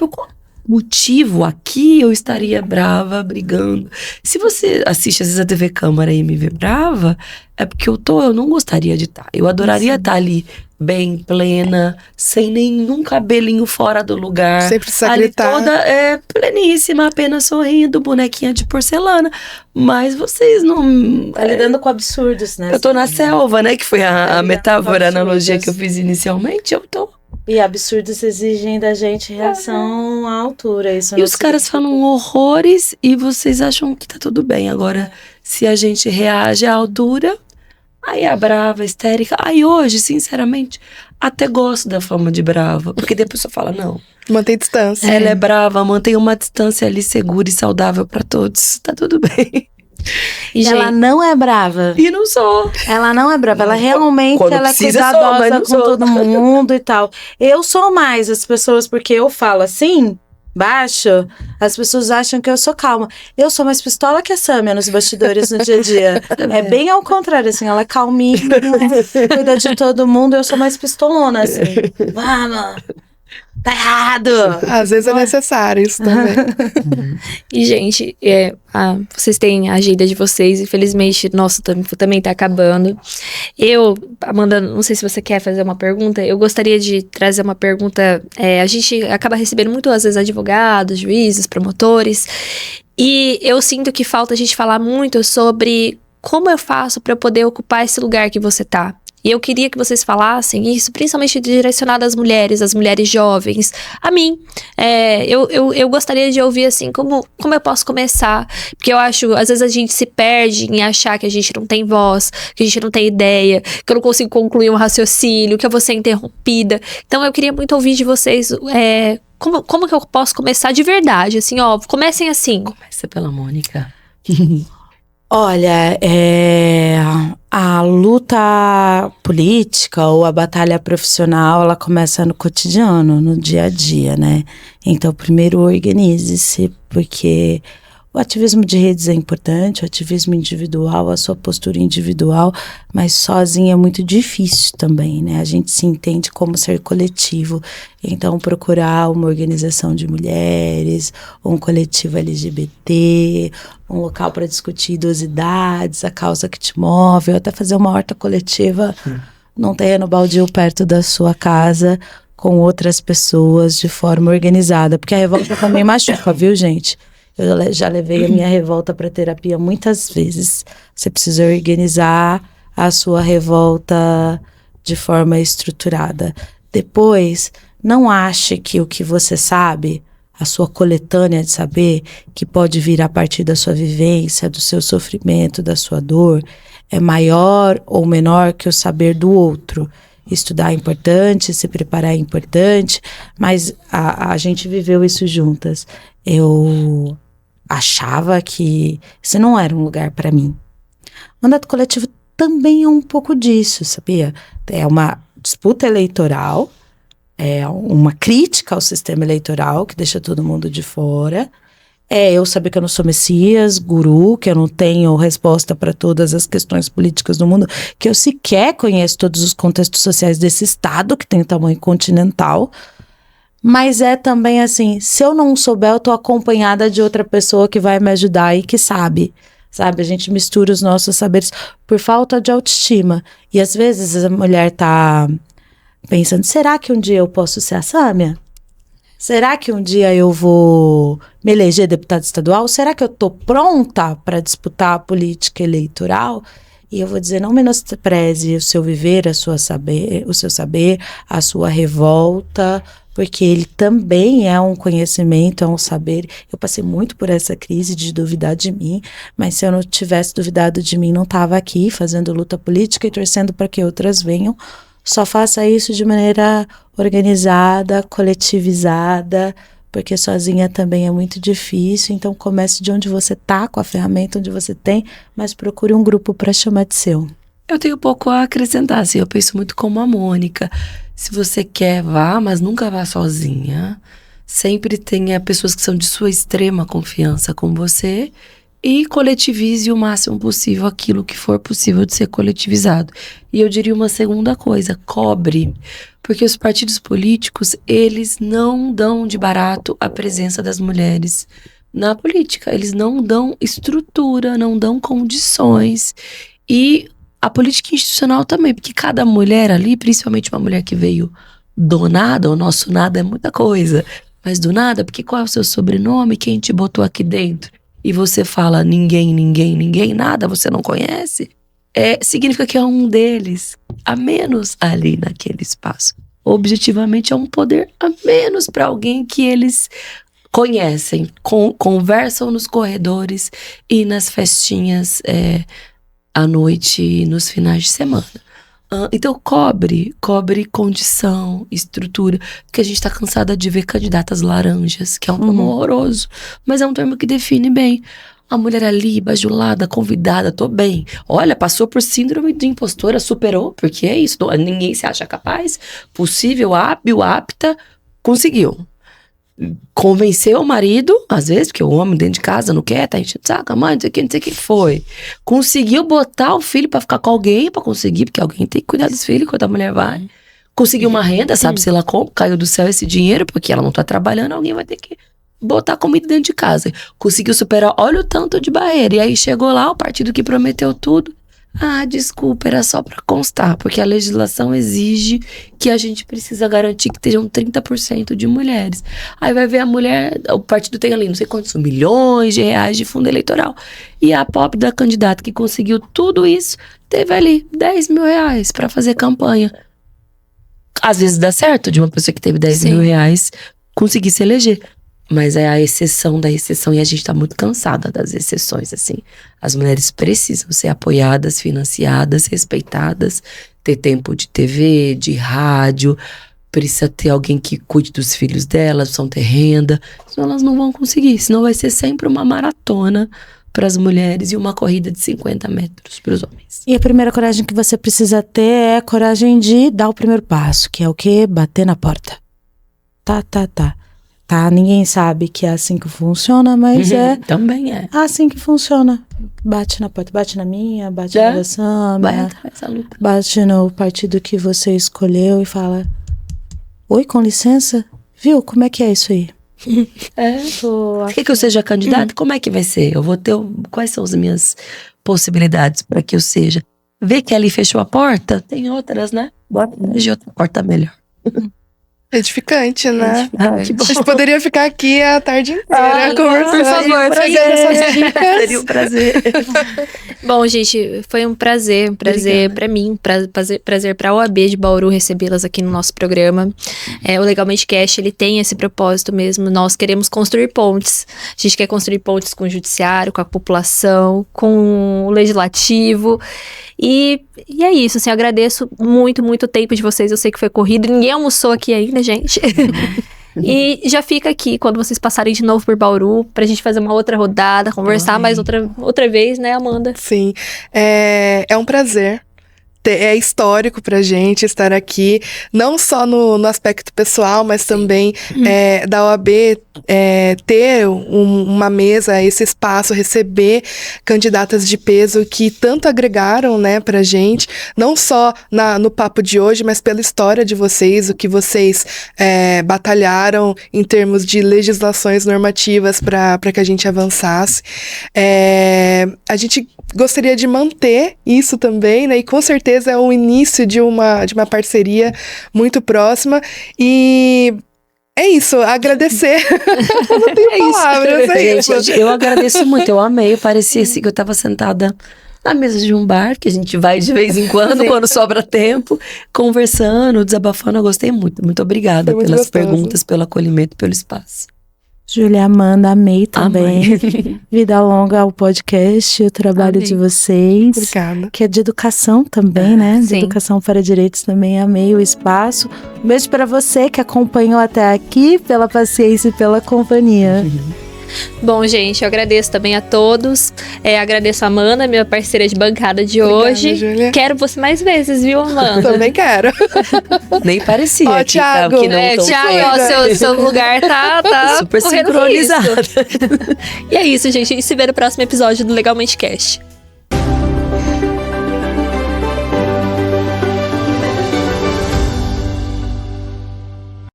motivo aqui eu estaria brava, brigando. Se você assiste às vezes a TV Câmara e me vê brava, é porque eu não gostaria de estar. Eu adoraria estar ali bem, plena, sem nenhum cabelinho fora do lugar. Sem precisar ali gritar. toda pleníssima, apenas sorrindo, bonequinha de porcelana. Mas vocês não... Tá lidando com absurdos, né? Eu tô na selva, né? Que foi a metáfora, a absurdos. analogia que eu fiz inicialmente. Eu tô... E absurdos exigem da gente reação à altura. Isso E não os caras falam horrores e vocês acham que tá tudo bem. Agora, se a gente reage à altura, aí a brava, histérica. Aí hoje, sinceramente, até gosto da fama de brava. Porque daí a pessoa fala, não, Mantém distância. ela é brava, mantém uma distância ali segura e saudável pra todos. Tá tudo bem. E, ela gente, não é brava. E não sou. Ela não é brava. Ela realmente Quando ela é precisa, sou, mas cuidadosa não com sou. todo mundo e tal. Eu sou mais as pessoas, porque eu falo assim, baixo, as pessoas acham que eu sou calma. Eu sou mais pistola que a Sâmia nos bastidores no dia a dia. É bem ao contrário, assim, ela é calminha, cuida de todo mundo, eu sou mais pistolona, assim. Vamos! Tá errado! Às vezes é necessário isso também. E, gente, vocês têm a agenda de vocês, infelizmente, nosso tempo também tá acabando. Amanda, não sei se você quer fazer uma pergunta, eu gostaria de trazer uma pergunta. A gente acaba recebendo muito, às vezes, advogados, juízes, promotores, e eu sinto que falta a gente falar muito sobre como eu faço para eu poder ocupar esse lugar que você tá. E eu queria que vocês falassem isso, principalmente direcionado às mulheres jovens, a mim. Eu gostaria de ouvir, assim, como eu posso começar. Porque eu acho, às vezes a gente se perde em achar que a gente não tem voz, que a gente não tem ideia, que eu não consigo concluir um raciocínio, que eu vou ser interrompida. Então eu queria muito ouvir de vocês, como que eu posso começar de verdade, assim, ó, comecem assim. Começa pela Mônica. Olha, a luta política ou a batalha profissional, ela começa no cotidiano, no dia a dia, né? Então, primeiro organize-se, porque o ativismo de redes é importante, o ativismo individual, a sua postura individual, mas sozinha é muito difícil também, né? A gente se entende como ser coletivo. Então, procurar uma organização de mulheres, um coletivo LGBT, um local para discutir idosidades, a causa que te move, ou até fazer uma horta coletiva num terreno baldio perto da sua casa, com outras pessoas de forma organizada. Porque a revolta também machuca, viu, gente? Eu já levei a minha revolta para terapia muitas vezes. Você precisa organizar a sua revolta de forma estruturada. Depois, não ache que o que você sabe, a sua coletânea de saber, que pode vir a partir da sua vivência, do seu sofrimento, da sua dor, é maior ou menor que o saber do outro. Estudar é importante, se preparar é importante, mas a gente viveu isso juntas. Eu achava que isso não era um lugar para mim. Mandato coletivo também é um pouco disso, sabia? É uma disputa eleitoral, é uma crítica ao sistema eleitoral que deixa todo mundo de fora. Eu saber que eu não sou messias, guru, que eu não tenho resposta para todas as questões políticas do mundo, que eu sequer conheço todos os contextos sociais desse estado, que tem tamanho continental. Mas é também assim, se eu não souber, eu tô acompanhada de outra pessoa que vai me ajudar e que sabe, a gente mistura os nossos saberes por falta de autoestima. E às vezes a mulher tá pensando, será que um dia eu posso ser a Sâmia? Será que um dia eu vou me eleger deputada estadual? Será que eu tô pronta para disputar a política eleitoral? E eu vou dizer, não menospreze o seu viver, o seu saber, a sua revolta, porque ele também é um conhecimento, é um saber. Eu passei muito por essa crise de duvidar de mim, mas se eu não tivesse duvidado de mim, não estava aqui fazendo luta política e torcendo para que outras venham. Só faça isso de maneira organizada, coletivizada, porque sozinha também é muito difícil. Então comece de onde você tá, com a ferramenta onde você tem, mas procure um grupo para chamar de seu. Eu tenho pouco a acrescentar, assim, eu penso muito como a Mônica. Se você quer, vá, mas nunca vá sozinha. Sempre tenha pessoas que são de sua extrema confiança com você e coletivize o máximo possível aquilo que for possível de ser coletivizado. E eu diria uma segunda coisa, cobre, porque os partidos políticos, eles não dão de barato a presença das mulheres na política, eles não dão estrutura, não dão condições, e a política institucional também, porque cada mulher ali, principalmente uma mulher que veio do nada, o nosso nada é muita coisa, mas do nada, porque qual é o seu sobrenome, quem te botou aqui dentro? E você fala ninguém, nada, você não conhece, significa que é um deles a menos ali naquele espaço. Objetivamente é um poder a menos para alguém que eles conhecem, conversam nos corredores e nas festinhas à noite e nos finais de semana. Então cobre condição, estrutura, porque a gente tá cansada de ver candidatas laranjas, que é um termo horroroso, mas é um termo que define bem. A mulher ali, bajulada, convidada, tô bem. Olha, passou por síndrome de impostora, superou, porque é isso, ninguém se acha capaz, possível, hábil, apta, conseguiu. Convenceu o marido, às vezes, porque o homem dentro de casa não quer, tá enchendo o saco, a mãe, não sei o que foi. Conseguiu botar o filho pra ficar com alguém, pra conseguir, porque alguém tem que cuidar dos filhos quando a mulher vai. Conseguiu uma renda, sabe, sei lá como, caiu do céu esse dinheiro, porque ela não tá trabalhando, alguém vai ter que botar comida dentro de casa. Conseguiu superar, olha o tanto de barreira. E aí chegou lá, o partido que prometeu tudo. Desculpa, era só pra constar, porque a legislação exige que a gente precisa garantir que estejam 30% de mulheres. Aí vai ver a mulher, o partido tem ali não sei quantos milhões de reais de fundo eleitoral. E a pobre da candidata que conseguiu tudo isso, teve ali 10 mil reais pra fazer campanha. Às vezes dá certo de uma pessoa que teve 10 mil reais conseguir se eleger. Mas é a exceção da exceção, e a gente tá muito cansada das exceções, assim. As mulheres precisam ser apoiadas, financiadas, respeitadas, ter tempo de TV, de rádio, precisa ter alguém que cuide dos filhos delas, precisam ter renda, senão elas não vão conseguir, senão vai ser sempre uma maratona para as mulheres e uma corrida de 50 metros para os homens. E a primeira coragem que você precisa ter é a coragem de dar o primeiro passo, que é o quê? Bater na porta. Tá, ninguém sabe que é assim que funciona, mas também é assim que funciona. Bate na porta, bate na minha, bate na da Sâmia, bate no partido que você escolheu e fala: oi, com licença, viu, como é que é isso aí? Quer que eu seja candidata? Como é que vai ser? Eu vou ter, quais são as minhas possibilidades para que eu seja? Vê que ali fechou a porta, tem outras, né? Bota de outra porta melhor. Edificante, né? Que bom. A gente poderia ficar aqui a tarde inteira conversando. Por favor, trazendo essas dicas. Seria um prazer. Bom, gente, foi um prazer pra mim, prazer pra OAB de Bauru recebê-las aqui no nosso programa. O Legalmente Cast, ele tem esse propósito mesmo, nós queremos construir pontes. A gente quer construir pontes com o judiciário, com a população, com o legislativo. E é isso, assim, eu agradeço muito o tempo de vocês, eu sei que foi corrido, ninguém almoçou aqui ainda, gente. E já fica aqui, quando vocês passarem de novo por Bauru, pra gente fazer uma outra rodada, conversar mais outra vez, né, Amanda? Sim, é um prazer. É histórico pra gente estar aqui, não só no aspecto pessoal, mas também da OAB ter uma mesa, esse espaço, receber candidatas de peso que tanto agregaram, né, pra gente, não só no papo de hoje, mas pela história de vocês, o que vocês batalharam em termos de legislações normativas para que a gente avançasse. A gente gostaria de manter isso também, né? E com certeza é o início de uma parceria muito próxima. E é isso, agradecer. Eu não tenho palavras, Gente, eu agradeço muito, eu amei. Parecia assim que eu tava sentada na mesa de um bar, que a gente vai de vez em quando sobra tempo, conversando, desabafando. Eu gostei muito. Muito obrigada pelas perguntas, pelo acolhimento, pelo espaço. Júlia, Amanda, amei também. Vida longa ao podcast, o trabalho de vocês. Obrigada. Que é de educação também, né? De Sim. educação para direitos também, amei o espaço. Um beijo para você que acompanhou até aqui, pela paciência e pela companhia. Bom, gente, eu agradeço também a todos. Agradeço a Amanda, minha parceira de bancada de hoje. Júlia. Quero você mais vezes, viu, Amanda? Também quero. Nem parecia Ó, que, Thiago, que não tô Thiago, doida. ó, seu lugar tá super correndo sincronizado. risco. E é isso, gente. A gente se vê no próximo episódio do Legalmente Cast.